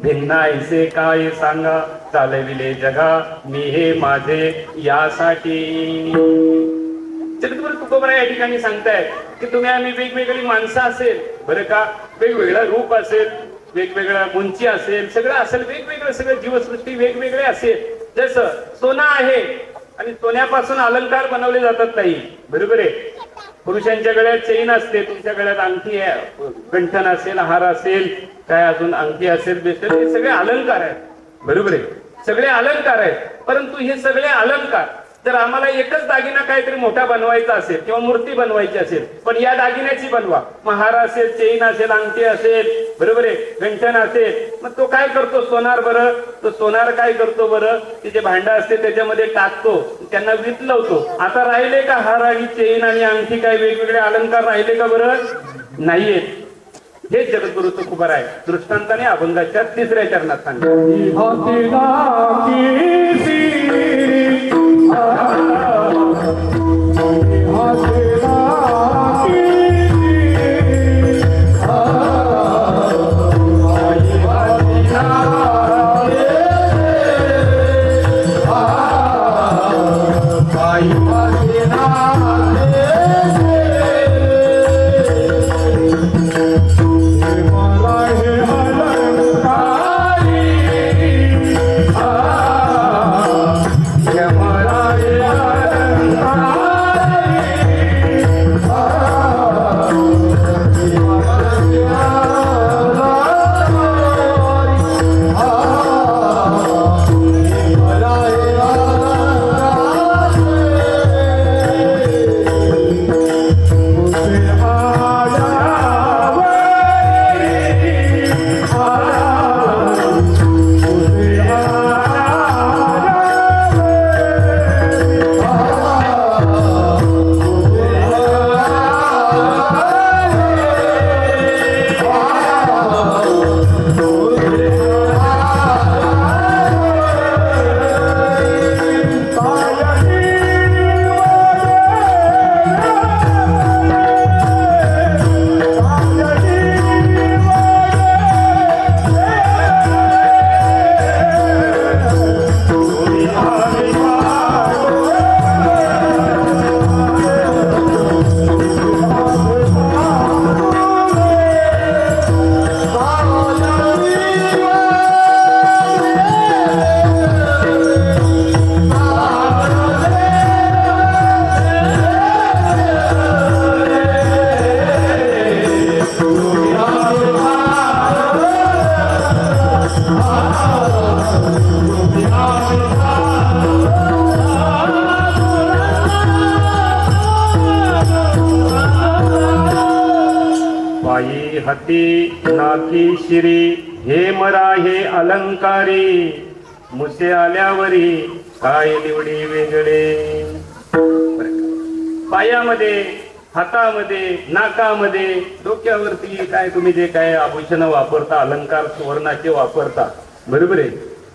भिन्न ऐसे काय सांगा, चालविले जगा मी हे माझे यासाठी. जगद्गुरु तुकोबरा या ठिकाणी सांगतायत की तुम्ही आम्ही वेगवेगळी माणसं असेल, बरं का, वेगवेगळं रूप असेल, वेगवेगळ्या उंची असेल, सगळं असेल वेगवेगळं, सगळं जीवसृष्टी वेगवेगळे असेल. जसं सोनं आहे आणि सोन्यापासून अलंकार बनवले जातात ताई, बरोबर आहे. पुरुषांच्या गळ्यात चेन असते, तुमच्या गळ्यात अंगठी आहे, गंठण असेल, हार असेल, काय अजून अंगठी असेल, बेसेल, हे सगळे अलंकार आहेत, बरोबर आहे. सगळे अलंकार आहेत. परंतु हे सगळे अलंकार जर आम्हाला एकच दागिना काहीतरी मोठा बनवायचा असेल किंवा मूर्ती बनवायची असेल, पण या दागिन्याची बनवा, मग हार असेल, चेन असेल, अंगठी असेल, बरोबर आहे, गंठण असेल, मग तो काय करतो, सोनार. बरं, तो सोनार काय करतो बरं, तिचे भांड असते त्याच्यामध्ये टाकतो, त्यांना वितलवतो. आता राहिले का हार आणि चेन आणि अंगठी, काय वेगवेगळे अलंकार राहिले का बरं, नाहीयेत. हेच जगद्गुरु तुकोबाराय दृष्टांताने अभंगाच्या 3ऱ्या चरणात सांगितले. पायी हाती नाकी शिरी हे मरा हे अलंकारी मुसे आल्यावरी काय निवडी वेगळे. पायामध्ये हातामध्ये नाकामध्ये डोक्यावरती काय तुम्ही जे काय आभूषण वापरता अलंकार सुवर्णाचे वापरता बरोबर आहे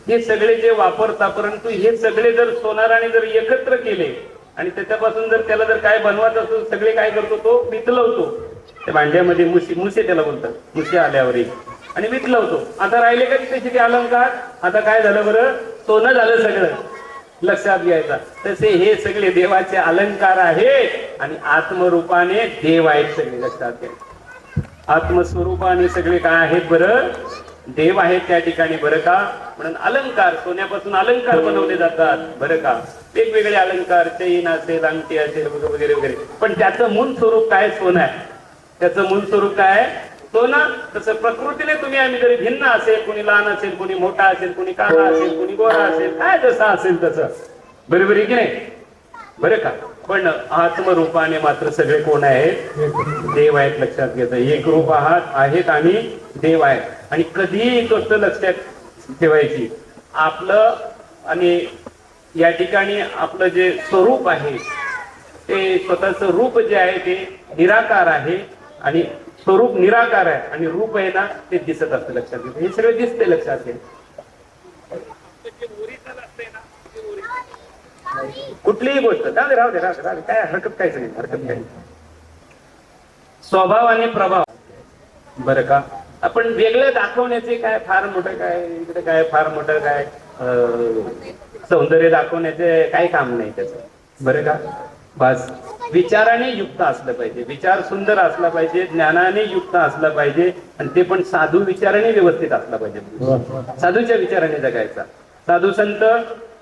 हे सगळे जे वापरता परंतु हे सगळे जर सोनाराने जर एकत्र केले आणि त्याच्यापासून जर त्याला जर काय बनवायचं असतो सगळे काय करतो तो वितलवतो त्या भांड्यामध्ये मुसे त्याला बोलतात मुसे आल्यावर आणि वितलवतो. आता राहिले का त्याचे ते अलंकार आता काय झालं बरं सोनं झालं सगळं लक्षात घ्यायचा. तसे हे सगळे देवाचे अलंकार आहेत आणि आत्मरूपाने देव आहेत सगळे लक्षात घ्यायचे. आत्मस्वरूपाने सगळे काय आहेत बरं देव आहेत त्या ठिकाणी बरं का. म्हणून अलंकार सोन्यापासून अलंकार बनवले जातात बरं का. वेगवेगळे अलंकार चैन असेल अंगठी असेल वगैरे वगैरे पण त्याचं मूळ स्वरूप काय सोनं आहे. त्याचं मूळ स्वरूप काय सोनं. तसं प्रकृतीने तुम्ही आम्ही जरी भिन्न असेल कोणी लहान असेल कोणी मोठा असेल कोणी काळा असेल कोणी गोरा असेल काय जसं असेल तसं बरोबर आहे की नाही बरं का. पण आत्मरूपाने मात्र सगळे कोण आहेत देव आहेत लक्षात घ्यायचं. एक रूप आहेत आणि देव आहेत आणि कधीही गोष्ट लक्षात ठेवायची आपलं आणि या ठिकाणी आपलं जे स्वरूप आहे ते स्वतःच रूप जे आहे ते निराकार आहे आणि स्वरूप निराकार आहे आणि रूप आहे ना ते दिसत असतं लक्षात घ्यायचं. हे सगळं दिसते लक्षात घ्यायचं. कुठलीही गोष्ट राहू दे काय हरकत काहीच नाही हरकत काही. स्वभाव आणि प्रभाव बरं का. आपण वेगळं दाखवण्याचे काय फार मोठं काय इकडे काय फार मोठं काय सौंदर्य दाखवण्याचे काही काम नाही त्याचं बरं का. बस विचाराने युक्त असलं पाहिजे विचार सुंदर असला पाहिजे ज्ञानाने युक्त असला पाहिजे आणि ते पण साधू विचाराने व्यवस्थित असला पाहिजे. साधूच्या विचाराने जगायचा. साधू संत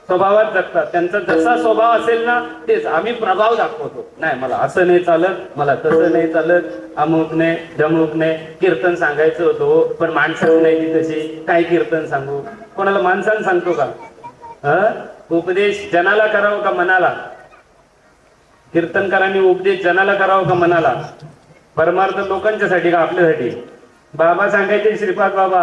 स्वभावात जगतात त्यांचा जसा स्वभाव असेल ना तेच आम्ही प्रभाव दाखवतो. नाही मला असं नाही चालत मला तसं नाही चालत अमुक नाही धमुक नाही. कीर्तन सांगायचं होतं पण माणसाच नाही ती तशी काय कीर्तन सांगू. कोणाला माणसानं सांगतो का. उपदेश जनाला करावं का मनाला. कीर्तनकारांनी उपदेश जनाला करावं का मनाला. परमार्थ लोकांच्यासाठी का आपल्यासाठी. बाबा सांगायचे श्रीपाद बाबा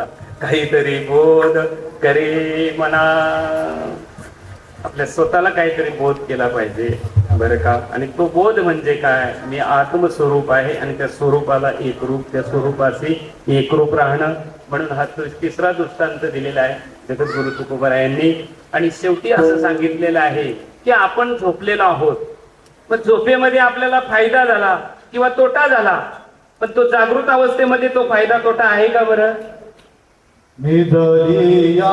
होता. काहीतरी बोध करे मना, आपल्या स्वतःला काहीतरी बोध केला पाहिजे बरं का. आणि तो बोध म्हणजे काय, मी आत्मस्वरूप आहे आणि त्या स्वरूपाला एकरूप, त्या स्वरूपाशी एकरूप राहणं. म्हणून हा तिसरा दृष्टांत दिलेला आहे जगद्गुरु तुकोबारायांनी. आणि शेवटी असं सांगितलेलं आहे की आपण झोपलेलो आहोत, पण झोपेमध्ये आपल्याला फायदा झाला किंवा तोटा झाला, पण तो जागृत अवस्थेमध्ये तो फायदा तोटा आहे का बरं? निधरिया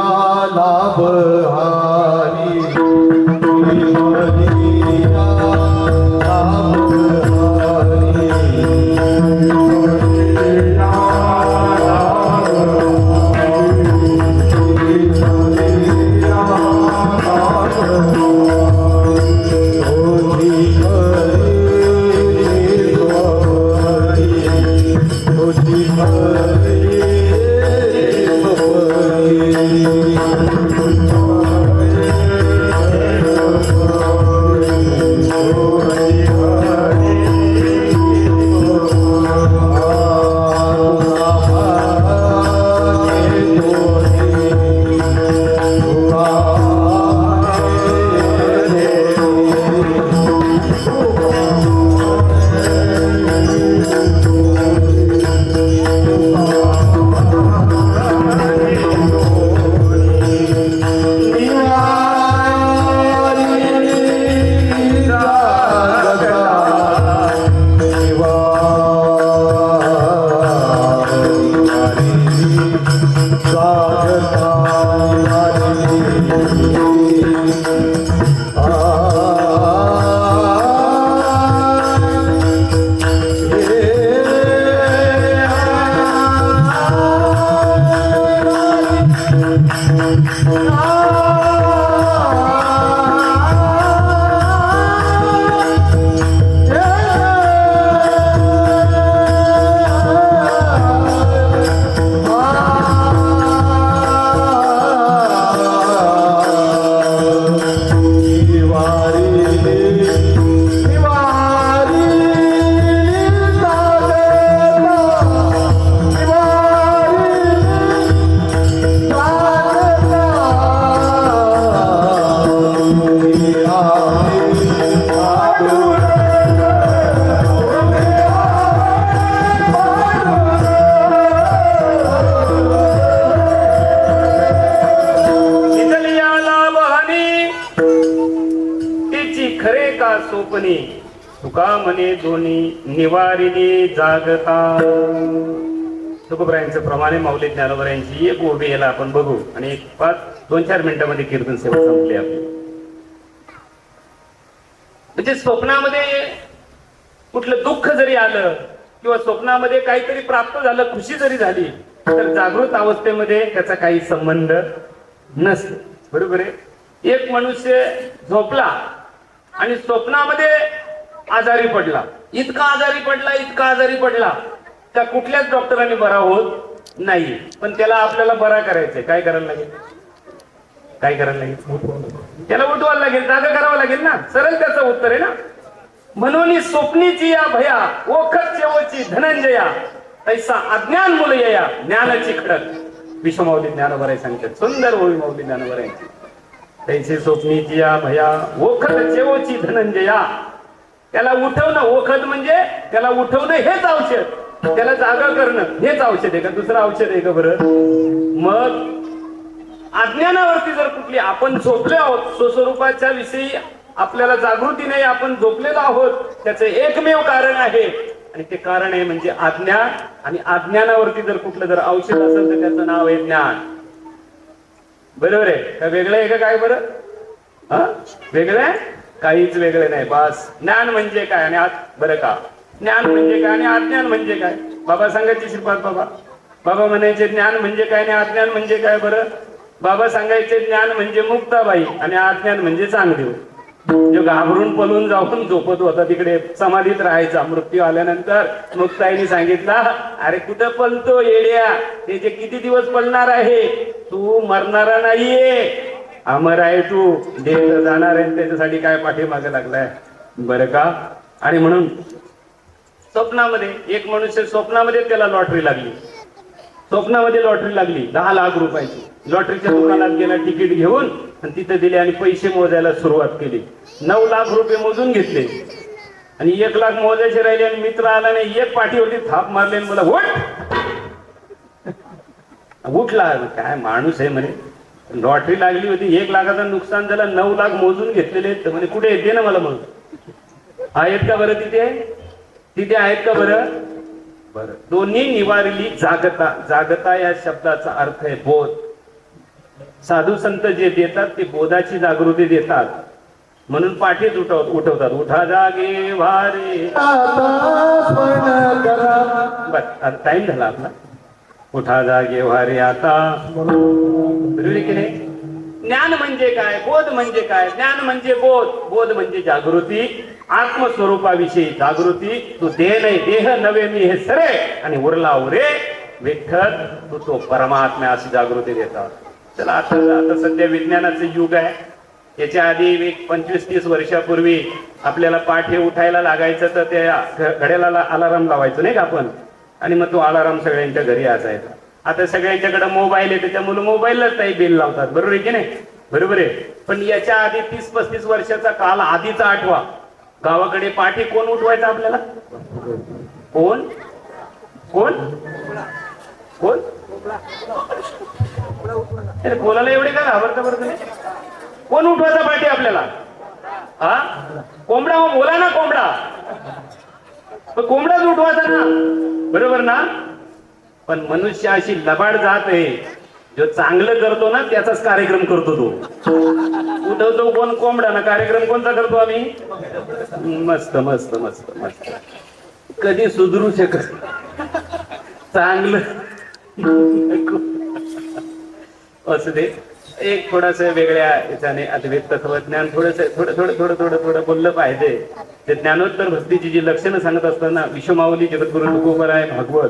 लाभ हारी, निधरिया लाभ हारी, निधरिया लाभ हारी, निधरिया लाभ हारी, होती खरी निधरी, होती खरी सोपनी तुका म्हणे दोन्ही निवारिणी जागता. तुकोबारायांचं प्रमाणे माऊली ज्ञानोबारायांची एक ओबी याला आपण बघू आणि 2-4 मिनिटांमध्ये कीर्तन सेवा संपली आपली. म्हणजे स्वप्नामध्ये कुठलं दुःख जरी आलं किंवा स्वप्नामध्ये काहीतरी प्राप्त झालं, खुशी जरी झाली, तर जागृत अवस्थेमध्ये त्याचा काही संबंध नसतो. बरोबर आहे. एक मनुष्य झोपला आणि स्वप्नामध्ये आजारी पडला, इतका आजारी पडला त्या कुठल्याच डॉक्टरांनी बरा होत नाही. पण त्याला आपल्याला बरा करायचंय, काय करायला लागेल? त्याला उठवायला लागेल, जागा करावं लागेल ना. सरळ त्याचं उत्तर आहे ना. म्हणून स्वप्नीची या भया ओखत चेवची धनंजया, तैसा अज्ञान मुलया ज्ञानाची खडक. विश्वमाऊली ज्ञानोबाराय सांगतात, सुंदर ओळी माऊली ज्ञानोबारायांची. तैसे स्वप्नीची या भया ओखत चेवची धनंजया. त्याला उठवणं, ओखत म्हणजे त्याला उठवणं हेच औषध, त्याला जागा करणं हेच औषध आहे का? दुसरं औषध आहे का बरं? मग अज्ञानावरती जर कुठली, आपण झोपले आहोत, स्वस्वरूपाच्या विषयी आपल्याला जागृती नाही, आपण झोपलेलो आहोत, त्याचं एकमेव कारण आहे आणि ते कारण आहे म्हणजे अज्ञान. आणि अज्ञानावरती जर कुठलं जर औषध असेल तर त्याचं नाव आहे ज्ञान. बरोबर आहे का? वेगळं आहे का काय बरं? वेगळं आहे? काहीच वेगळं नाही. बस ज्ञान म्हणजे काय आणि बरं का, ज्ञान म्हणजे काय आणि अज्ञान म्हणजे काय? बाबा सांगायचे श्रीपाद बाबा म्हणायचे ज्ञान म्हणजे काय आणि अज्ञान म्हणजे काय बरं? बाबा सांगायचे ज्ञान म्हणजे मुक्ताबाई आणि अज्ञान म्हणजे चांगदेव. जो घाबरून पळून जाऊन झोपत होता तिकडे समाधीत राहायचा, मृत्यू आल्यानंतर मुक्ताईने सांगितला, अरे कुठं पळतो येड्या, ते जे किती दिवस पळणार आहे, तू मरणारा नाहीये, अमर आहे तू, देह जाणार आहे, त्याच्यासाठी काय पाठीमागे लागलाय बरं का? आणि म्हणून स्वप्नामध्ये एक मनुष्य, स्वप्नामध्ये त्याला लॉटरी लागली, स्वप्नामध्ये लॉटरी लागली 10 लाख रुपयाची. लॉटरीच्या दुकानात गेला तिकीट घेऊन आणि तिथे दिले आणि पैसे मोजायला सुरुवात केली. 9 लाख रुपये मोजून घेतले आणि 1 लाख मोजायचे राहिले आणि मित्र आला नाही, एक पाठीवरती थाप मारले आणि मला उठला. काय माणूस आहे म्हणे, लॉटरी लागली होती, 1 लाखाचं नुकसान झालं, 9 लाख मोजून घेतलेले तर म्हणे कुठे येते ना मला. मग आहेत का बरं तिथे, तिथे आहेत का बरं. बरं, दोन्ही निवारली जागता. जागता या शब्दाचा अर्थ आहे बोध. साधू संत जे देतात ते बोधाची जागृती देतात, म्हणून पाठीत उठवतात. उठा जागे वारे आता स्मरण करा. बस टाइम झाला आपला. उठा जागे वारे आता. बरोबर की नाही. ज्ञान म्हणजे काय, बोध म्हणजे काय. ज्ञान म्हणजे बोध, बोध म्हणजे जागृती, आत्मस्वरूपाविषयी जागृती. तू देह नाही, देह नव्हे मी हे सरे आणि उरला उरे विठ्ठल तू तो परमात्मा, अशी जागृती देतात. चला आता आता सध्या विज्ञानाचं युग आहे. याच्या आधी एक 25-30 वर्षापूर्वी आपल्याला पाठ उठायला लागायचं तर त्या घड्याला अलाराम लावायचो नाही का आपण, आणि मग तो अलाराम सगळ्यांच्या घरी असायचा. आता सगळ्यांच्याकडे मोबाईल आहे, त्याच्यामुळे मोबाईललाच काही बिल लावतात. बरोबर आहे की नाही. बरोबर आहे. पण याच्या आधी 30-35 वर्षाचा काल आधीचा आठवा. गावाकडे पाठी कोण उठवायचा आपल्याला. कोण कोण कोण अरे बोलायला एवढे का घाबरता बरं तुम्ही. कोण उठवायचा पाठी आपल्याला. हा कोंबडा. मग बोला ना कोंबडा. कोंबडाच उठवायचा ना. बरोबर ना. पण मनुष्य अशी लबाड जात आहे, जो चांगलं करतो ना त्याचाच कार्यक्रम करतो तो. उठवतो कोण कोंबडा ना, कार्यक्रम कोणता करतो आम्ही. मस्त मस्त मस्त मस्त. कधी सुधरू शकत चांगलं असं दे. एक थोडस वेगळ्या याच्याने अद्वैत तत्वज्ञान थोडस थोडं थोडं थोडं थोडं थोडं बोललं पाहिजे. ते ज्ञानोत्तर भक्तीची जी लक्षणं सांगत असताना विश्वमाऊली जगद्गुरु तुकोबराय भागवत,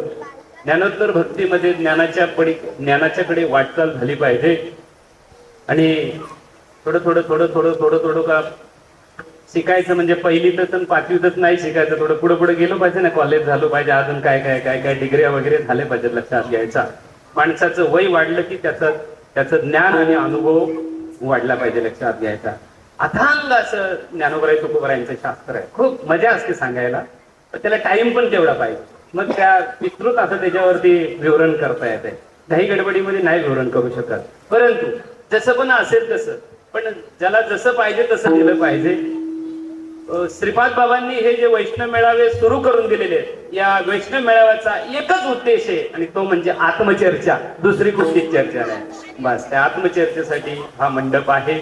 ज्ञानोत्तर भक्तीमध्ये ज्ञानाच्याकडे वाटचाल झाली पाहिजे. आणि थोडं थोडं थोडं थोडं थोडं थोडं का शिकायचं. म्हणजे पहिलीतच आणि 5वीतच नाही शिकायचं, थोडं पुढे पुढे गेलो पाहिजे ना. कॉलेज झालं पाहिजे, अजून काय काय काय काय डिग्र्या वगैरे झाले पाहिजेत. लक्षात घ्यायचा, माणसाचं वय वाढलं की त्याचं ज्ञान आणि अनुभव वाढला पाहिजे. लक्षात घ्यायचा. अथांग असं ज्ञानोबराय तुकोबरायांचं शास्त्र आहे. खूप मजा असते सांगायला, पण त्याला टाइम पण तेवढा पाहिजे. मग त्या विस्तृत असं त्याच्यावरती विवरण करता येते. काही गडबडीमध्ये नाही विवरण करू शकत, परंतु जसं पण असेल तसं, पण ज्याला जसं पाहिजे तसं दिलं पाहिजे. श्रीपाद बाबांनी हे जे वैष्णव मेळावे सुरू करून दिलेले आहेत, या वैष्णव मेळाव्याचा एकच उद्देश आहे आणि तो म्हणजे आत्मचर्चा. दुसरी कुठलीच चर्चा नाही. बस त्या आत्मचर्चेसाठी हा मंडप आहे.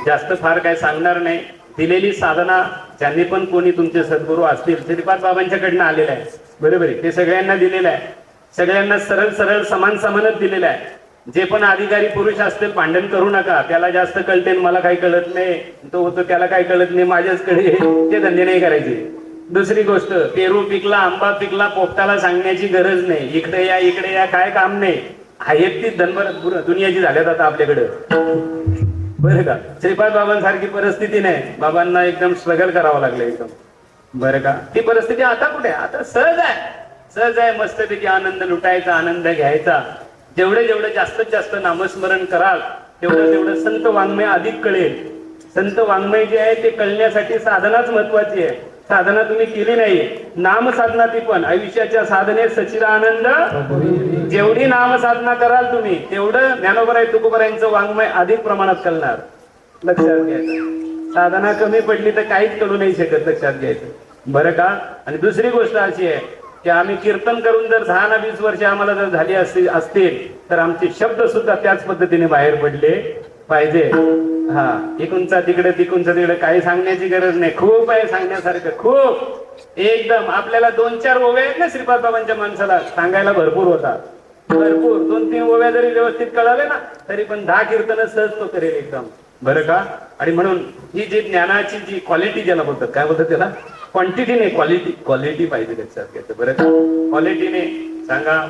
जास्त फार काय सांगणार नाही. दिलेली साधना ज्यांनी पण कोणी तुमचे सद्गुरू असतील श्रीपाद बाबांच्याकडनं आलेलं आहे. बरोबर आहे. ते सगळ्यांना दिलेलं आहे. सगळ्यांना सरळ सरळ समान समानच दिलेलं आहे. जे पण अधिकारी पुरुष असतील भांडण करू नका. त्याला जास्त कळते मला काही कळत नाही, तो होतो त्याला काही कळत नाही माझ्याचकडे, ते धंदे नाही करायचे. दुसरी गोष्ट, पेरू पिकला, आंबा पिकला, पोपटाला सांगण्याची गरज नाही. इकडे या काय काम नाही. आहेत ती धनभर दुनियाची झाल्यात आता आपल्याकडं. बरं का. श्रीपाद बाबांसारखी परिस्थिती नाही. बाबांना एकदम स्ट्रगल करावं लागलं एकदम. बरं का. ती परिस्थिती आता कुठे. आता सहज आहे. सहज आहे. मस्तपैकी आनंद लुटायचा, आनंद घ्यायचा. जेवढे जेवढे जास्तीत जास्त नामस्मरण कराल तेवढं तेवढं संत वाङ्मय अधिक कळेल. संत वाङ्मय जे आहे ते कळण्यासाठी साधनाच महत्वाची आहे. साधना तुम्ही केली नाही, नाम साधना ती पण आयुष्याच्या साधनेत सच्चिदानंद. जेवढी नाम साधना कराल तुम्ही तेवढं ज्ञानोबराय तुकोबरायांचं वाङ्मय अधिक प्रमाणात कळणार. लक्षात घ्यायचं. साधना कमी पडली तर काहीच कळू नाही शकत. लक्षात घ्यायचं. बरं का. आणि दुसरी गोष्ट अशी आहे की आम्ही कीर्तन करून जर 10 ना 20 वर्ष आम्हाला जर झाली असतील तर आमचे शब्द सुद्धा त्याच पद्धतीने बाहेर पडले पाहिजे. हा इकूनचा तिकडे तिकूनचा तिकडे काही सांगण्याची गरज नाही. खूप आहे सांगण्यासारखं, खूप. एकदम आपल्याला 2-4 ओव्या आहेत ना श्रीपाद बाबांच्या माणसाला सांगायला भरपूर होतात. भरपूर 2-3 ओव्या जरी व्यवस्थित कळाले ना तरी पण 10 कीर्तन सहज तो करेल एकदम. बरं का. आणि म्हणून ही जी ज्ञानाची जी क्वालिटी ज्याला बोलतात, काय बोलतात त्याला, क्वांटिटी नाही क्वालिटी पाहिजे. लक्षात घ्यायचं. बरं का. क्वालिटीने सांगा.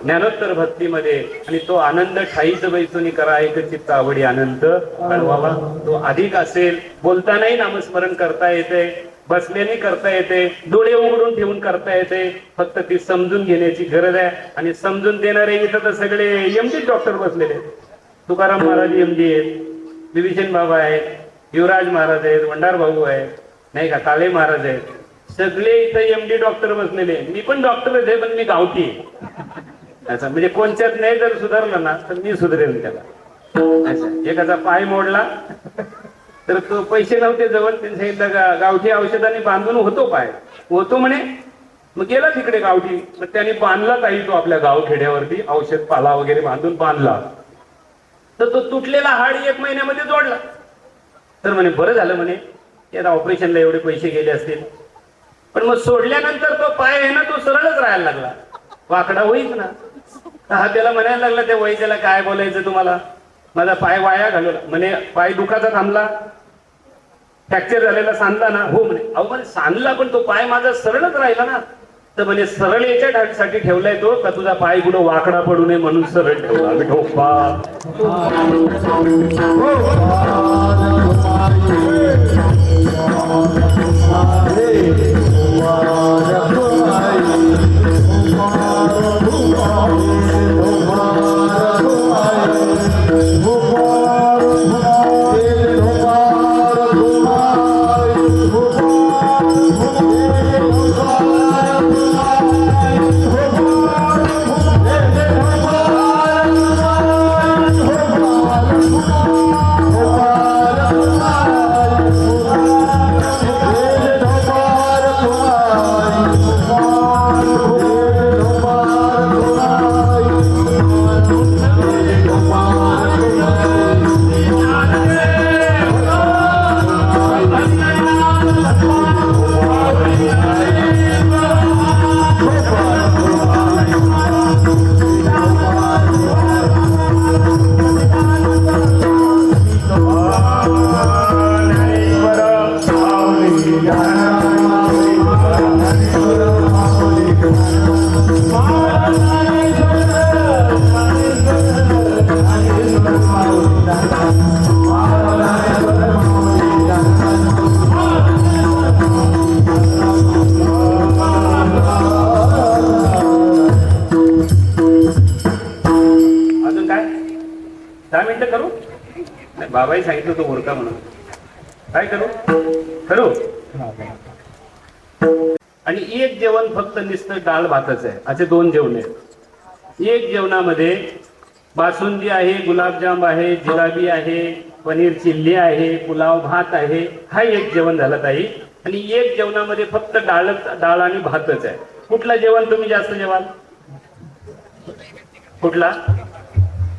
ज्ञानोत्तर भक्तीमध्ये आणि तो आनंद ठाईच बैसुनी करा एक चित्त आवडी आनंद कळवावा. तो अधिक असेल. बोलतानाही नामस्मरण करता येते, बसल्याने करता येते, डोळे उघडून ठेवून करता येते, फक्त ती समजून घेण्याची गरज आहे. आणि समजून देणारे इथं तर सगळे एमडी डॉक्टर बसलेले आहेत. तुकाराम महाराज एमडी आहेत, विभीषण बाबा आहेत, युवराज महाराज आहेत, वंडार भाऊ आहेत, नाही का, काळे महाराज आहेत, सगळे इथं एमडी डॉक्टर बसलेले आहेत. मी पण डॉक्टरच आहे, पण मी गावठी आहे. असं म्हणजे कोणत्यात नाही जर सुधारलं ना तर मी सुधारेल त्याला. असं एकाचा पाय मोडला तर तो पैसे नव्हते जवळ, त्यांनी सांगितलं गावठी औषधाने बांधून होतो पाय, होतो म्हणे. मग गेला तिकडे गावठी, मग त्याने बांधला काही तो आपल्या गावखेड्यावरती औषध पाला वगैरे बांधून बांधला, तर तो तुटलेला हाड 1 महिन्यामध्ये जोडला. तर म्हणे बरं झालं म्हणे, त्याला ऑपरेशनला एवढे पैसे गेले असतील. पण मग सोडल्यानंतर तो पाय आहे ना तो सरळच राहायला लागला, वाकडा होईच ना. हा त्याला म्हणायला लागला त्या वैद्याला, काय बोलायचं तुम्हाला, माझा पाय वाया घालवला म्हणे. पाय दुखाचा थांबला, फ्रॅक्चर झालेला सांधला ना, हो म्हणे. अहो म्हणे सांधला पण तो पाय माझा सरळच राहिला ना. तर म्हणे सरळ याच्यासाठी ठेवलाय तो का तुझा पाय कुठं वाकडा पडू नये म्हणून सरळ ठेवला. बाबाही सांगितलं तो ओळखा म्हणून, काय करू करू. आणि एक जेवण फक्त नुसतं डाळ भातच आहे, असे 2 जेवण आहेत. एक जेवणामध्ये बासुंदी आहे, गुलाबजाम आहे, जिलाबी आहे, पनीर चिल्ली आहे, पुलाव भात आहे, हा एक जेवण झालं ताई. आणि एक जेवणामध्ये फक्त डाळ आणि भातच आहे. कुठलं जेवण तुम्ही जास्त जेवाल, कुठला,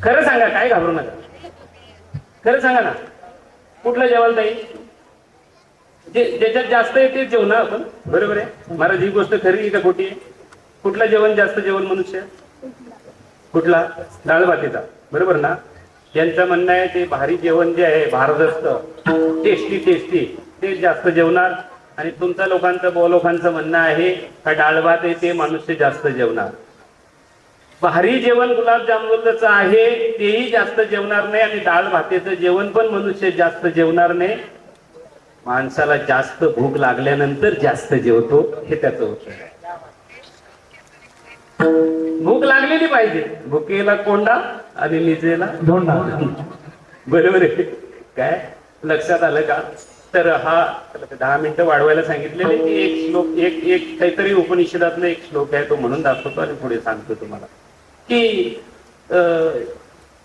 खरं सांगा, काय घाबरू नका, खरं सांगा ना, कुठलं जेवाल ताई, ज्याच्यात जास्त आहे तेच जेवण आपण, बरोबर आहे. महाराज ही गोष्ट खरी आहे का खोटी आहे. कुठलं जेवण जास्त जेवण मनुष्य, कुठला, डाळ भातीचा, बरोबर ना. यांचं म्हणणं आहे ते भारी जेवण जे आहे भारदस्त टेस्टी ते जास्त जेवणार. आणि तुमच्या लोकांचं म्हणणं आहे का डाळ भात आहे ते मनुष्य जास्त जेवणार. भारी जेवण गुलाबजामुनचं आहे तेही जास्त जेवणार नाही, आणि डाळ भातेचं जेवण पण मनुष्य जास्त जेवणार नाही. माणसाला जास्त भूक लागल्यानंतर जास्त जेवतो, हे त्याचं उत्तर आहे. भूक लागलेली पाहिजे, भुकेला कोंडा आणि निजेला धोंडा, बरोबर आहे. काय लक्षात आलं का. तर हा 10 मिनिटं वाढवायला सांगितलेले की एक श्लोक एक काहीतरी उपनिषदातला एक श्लोक आहे तो म्हणून दाखवतो आणि पुढे सांगतो तुम्हाला की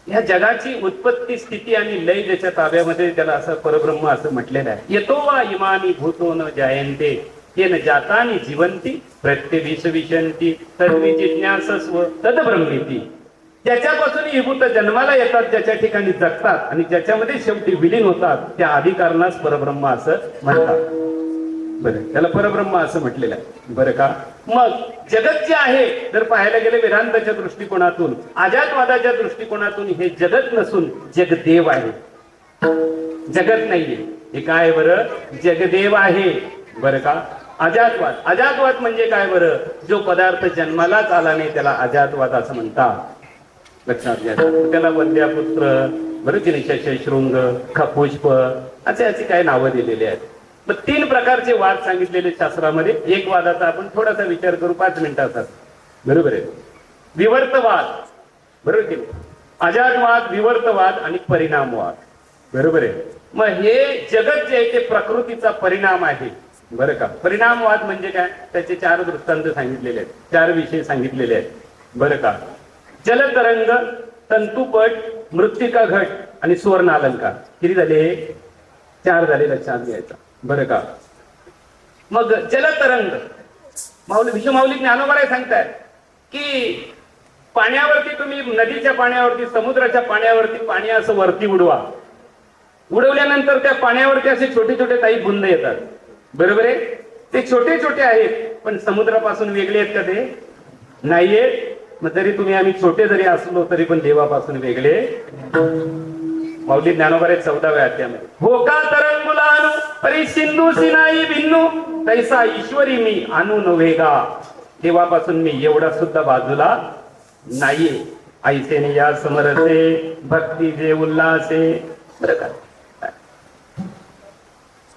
ह्या जगाची उत्पत्ती स्थिती आणि लय ज्याच्या ताब्यामध्ये त्याला असं परब्रह्म असं म्हटलेलं आहे. येतो वा इमानी भूतो न जायन्ते येन जातानी जीवंती प्रत्यविशविशंती तद्वि जिज्ञासस्व तद ब्रह्मेती. ज्याच्यापासून ही भूत जन्माला येतात, ज्याच्या ठिकाणी जगतात आणि ज्याच्यामध्ये शेवटी विलीन होतात, त्या अधिकारणास परब्रह्म असं म्हणतात. बरं, त्याला परब्रह्म असं म्हटलेलं आहे, बरं का. मग जगत जे आहे जर पाहायला गेले वेदांताच्या दृष्टिकोनातून, अजातवादाच्या दृष्टिकोनातून हे जगत नसून जगदेव आहे, जगत नाहीये. हे काय बरं, जगदेव आहे, बरं का. अजातवाद म्हणजे काय बरं, जो पदार्थ जन्मालाच आला नाही त्याला अजातवाद असं म्हणतात. लक्षात घ्या. त्याला वंद्यापुत्र, बरं की नाही, शशशृंग, खपुष्प असे काय नावं दिलेली आहेत. मग 3 प्रकारचे वाद सांगितलेले शास्त्रामध्ये. एक वादाचा आपण थोडासा विचार करू 5 मिनिटाचा. बरोबर आहे. विवर्तवाद, बरोबर की नाही? अजातवाद, विवर्तवाद आणि परिणामवाद. बरोबर आहे. मग हे जगत जे आहे ते प्रकृतीचा परिणाम आहे. बरं का? परिणामवाद म्हणजे काय? त्याचे 4 दृष्टांत सांगितलेले आहेत, 4 विषय सांगितलेले आहेत. बरं का? जलतरंग, तंतुपट, मृत्तिका घट आणि सुवर्ण अलंकार. किती झाले? 4 झाले, लक्षात घ्यायचा. बरं का? मग जलतरंग, विष्णू माऊली ज्ञानोबा सांगतायत की पाण्यावरती तुम्ही, नदीच्या पाण्यावरती, समुद्राच्या पाण्यावरती पाणी असं वरती उडवा. उडवल्यानंतर त्या पाण्यावरती असे छोटे छोटे काही बुंद येतात. बरोबर आहे? ते छोटे छोटे आहेत, पण समुद्रापासून वेगळे आहेत का? ते नाहीयेत. मग तरी तुम्ही, आम्ही छोटे जरी असलो तरी पण देवापासून वेगळे. माऊली ज्ञानोबा 14व्या अध्यायामध्ये, हो का तरंगुला अनु परी सिंधू सिनाई भिन्नू तैसा ईश्वरी मी अनु नव्हेगा. देवापासून मी एवढा सुद्धा बाजूला नाहीये. ऐसेने या समरसे भक्ती जे उल्हासे. बरं का?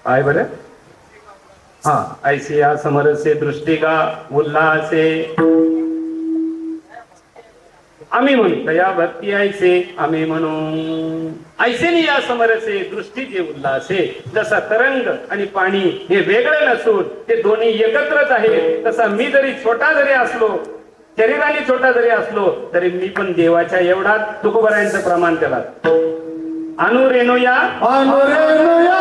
काय बरं? हा, ऐसे या समरसे दृष्टिका उल्हासे आम्ही म्हणू. तया भक्ती ऐसे आम्ही म्हणू. ऐसेने या समरसे दृष्टी जे उल्हासे. जसा तरंग आणि पाणी हे वेगळे नसून ते दोन्ही एकत्रच आहे, तसा मी जरी छोटा जरी असलो, शरीराने छोटा जरी असलो, तरी मी पण देवाच्या एवढा. तुकोबरायांचं प्रमाण त्याला अनुरेणुया अनुरेणुया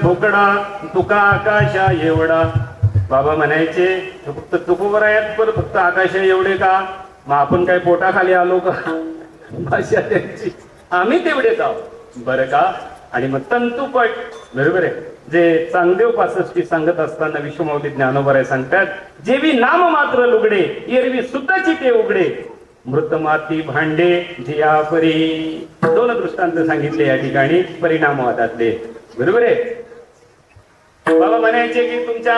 ठोकडा तुका आकाशा एवढा. बाबा म्हणायचे फक्त तुकोबरायात पण फक्त आकाशा एवढे का? मग आपण काय पोटाखाली आलो का? भाषा त्यांची. आम्ही तेवढेच आहोत. बरं का? आणि मग तंतुपट, बरोबर आहे, जे चांगदेव 65 सांगत असताना विश्वमाऊली ज्ञानोबराय सांगतात, जेवी नाम मात्र लुगडे एरवी सुद्धाची ते उघडे मृत माती भांडे जिया परी. 2 दृष्टांत सांगितले या ठिकाणी परिणामवादातले. बरोबर आहे. बाबा म्हणायचे की तुमच्या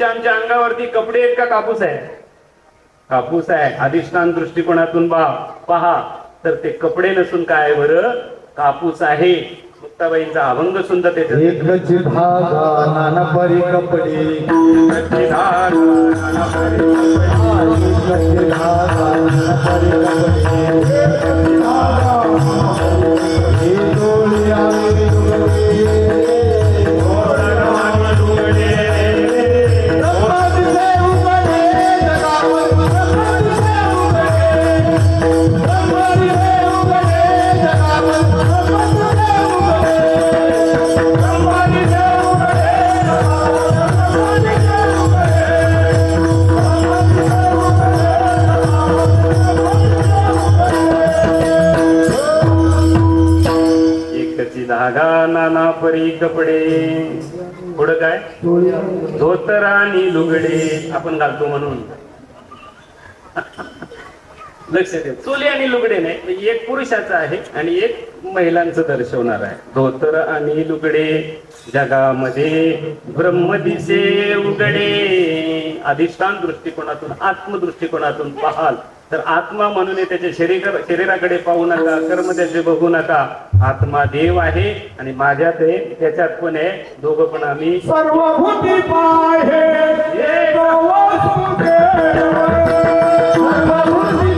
आमच्या अंगावरती कपडे आहेत का कापूस आहे? कापूस आहे. अधिष्ठान दृष्टिकोनातून पहा तर ते कपडे नसून काय बरं? कापूस आहे. मुक्ताबाईंचा अभंग सुद्धा त्याच्यात. एकची धागा नाना परी कपडे, एकची धागा नाना परी कपडे, एकची धागा नाना परी कपडे, एकची धागा हे डोळे आले डोळे. धागा नाना परी कपडे. पुढं काय? धोतर आणि लुगडे आपण घालतो म्हणून. लक्ष द्या, चोली आणि लुगडे नाही, एक पुरुषाचं आहे आणि एक महिलांचं दर्शवणार आहे. धोतर आणि लुगडे जगामध्ये ब्रह्म दिसे उघडे. अधिष्ठान दृष्टिकोनातून, आत्मदृष्टिकोनातून पाहाल तर आत्मा म्हणून त्याच्या शरीराकडे पाहू नका, कर्म त्याचे बघू नका. आत्मा देव आहे आणि माझ्यात आहे, त्याच्यात पण आहे. दोघं पण आम्ही सर्वभूती पाहे एक वसुदेव. सर्वभूती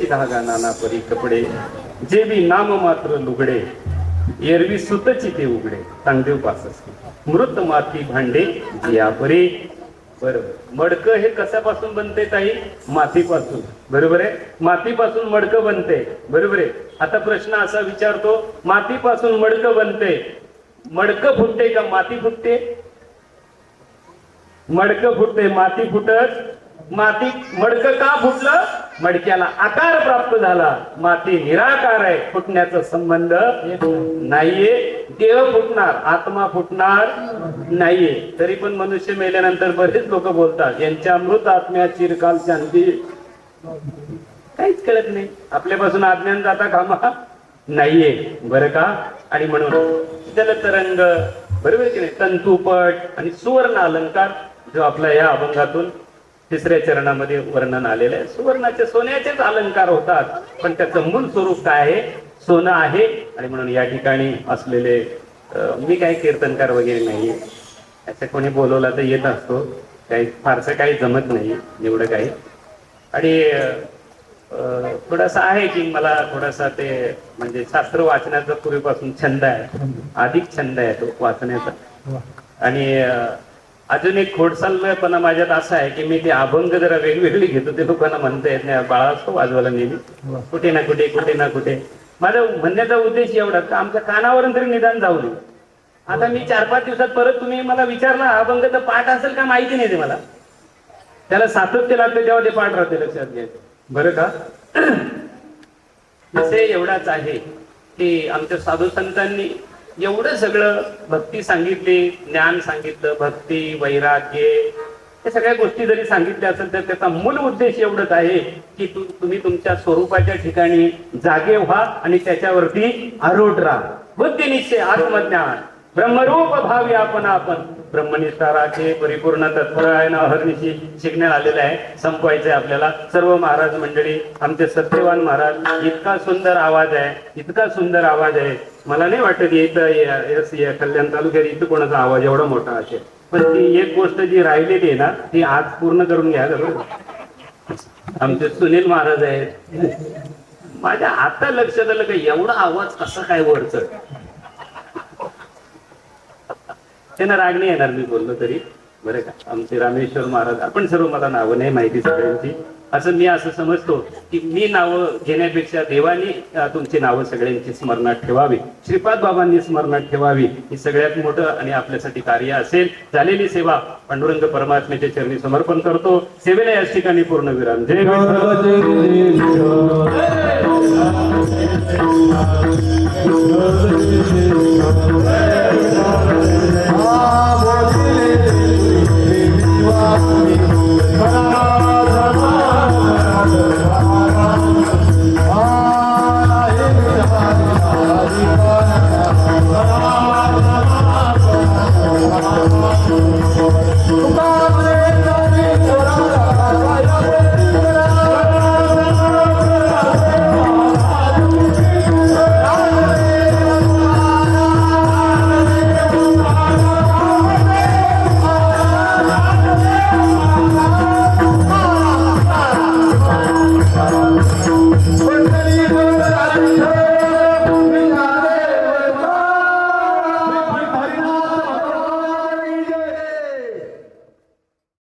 धागा नाना परी कपडे जे बी नाम मात्र लुगडे एरवी सुतची ते उघडे. चांगदेव 65. मृत माती भांडे जिया परी. बरोबर. मडकं हे कशापासून बनते ताई? मातीपासून. बरोबर आहे. मातीपासून मडकं बनते. बरोबर आहे. आता प्रश्न असा विचारतो, मातीपासून मडकं बनते, मडकं फुटते का माती फुटते? मडकं फुटते, माती फुटत. माती मडकं का फुटलं? मडक्याला आकार प्राप्त झाला. माती निराकार आहे, फुटण्याचा संबंध नाहीये. देह फुटणार, आत्मा फुटणार नाहीये. तरी पण मनुष्य मेल्यानंतर बरेच लोक बोलतात, यांच्या मृत आत्म्या चिरकाल शांती. काहीच कळत नाही. आपल्यापासून अज्ञान जाता कामा नाहीये, बरं का? आणि म्हणून जलतरंग, बरोबर की नाही, तंतुपट आणि सुवर्ण अलंकार, जो आपला या अभंगातून तिसऱ्या चरणामध्ये वर्णन आलेलं आहे. सुवर्णाचे, सोन्याचेच अलंकार होतात, पण त्याचं मूळ स्वरूप काय आहे? सोनं आहे. आणि म्हणून या ठिकाणी असलेले, मी काही कीर्तनकार वगैरे नाही, असं कोणी बोलवला तर येत असतो, काही फारसं काही जमत नाही एवढं काही. आणि थोडासा आहे की मला थोडासा ते म्हणजे शास्त्र वाचण्याचा पूर्वीपासून छंद आहे, अधिक छंद आहे तो वाचण्याचा. आणि अजून एक खोडसालपणा माझ्यात असा आहे की मी ते अभंग जरा वेगवेगळी घेतो, ते लोकांना म्हणता येत नाही. बाळा असतो वाजवायला नेहमी, कुठे ना कुठे, कुठे ना कुठे. माझा म्हणण्याचा उद्देश एवढा का आमच्या कानावरून तरी निदान जाऊ नये. आता मी 4-5 दिवसात परत तुम्ही मला विचारला अभंग तर पाठ असेल का माहिती नाही ते मला. त्याला सातत्य लागतं तेव्हा ते पाठ राहते, लक्षात घ्यायचं, बरं का? विषय एवढाच आहे की आमच्या साधू संतांनी एवढं सगळं भक्ती सांगितली, ज्ञान सांगितलं, भक्ती, वैराग्य, या सगळ्या गोष्टी जरी सांगितल्या असेल तर त्याचा मूल उद्देश एवढंच आहे की तुम्ही तुमच्या स्वरूपाच्या ठिकाणी जागे व्हा आणि त्याच्यावरती आरूढ राहा. बुद्धिनिश्चय, आत्मज्ञान, ब्रह्मरूप भावी आपण ब्रह्मनिष्ठा राखे, परिपूर्ण तत्परायण अहर्निशी शिकण्यात आलेलं आहे. संपवायचंय आपल्याला. सर्व महाराज मंडळी, आमचे सत्यवान महाराज, इतका सुंदर आवाज आहे, इतका सुंदर आवाज आहे. मला नाही वाटत इथं कल्याण तालुक्यात इथं कोणाचा आवाज एवढा मोठा असेल. पण ती एक गोष्ट जी राहिलेली आहे ना, ती आज पूर्ण करून घ्या. आमचे सुनील महाराज आहेत. माझ्या आता लक्षात आलं का एवढा आवाज कसा काय वर चढ. त्यांना राग नाही येणार मी बोललो तरी, बरं का? आमचे रामेश्वर महाराज, आपण सर्व, मला नावं नाही माहिती सगळ्यांची, असं मी असं समजतो की मी नावं घेण्यापेक्षा देवानी तुमची नावं सगळ्यांची स्मरणात ठेवावी, श्रीपाद बाबांनी स्मरणात ठेवावी. ही सगळ्यात मोठं आणि आपल्यासाठी कार्य असेल. झालेली सेवा पांडुरंग परमात्म्याच्या चरणी समर्पण करतो. सेवेला याच ठिकाणी पूर्ण विराम. जय जय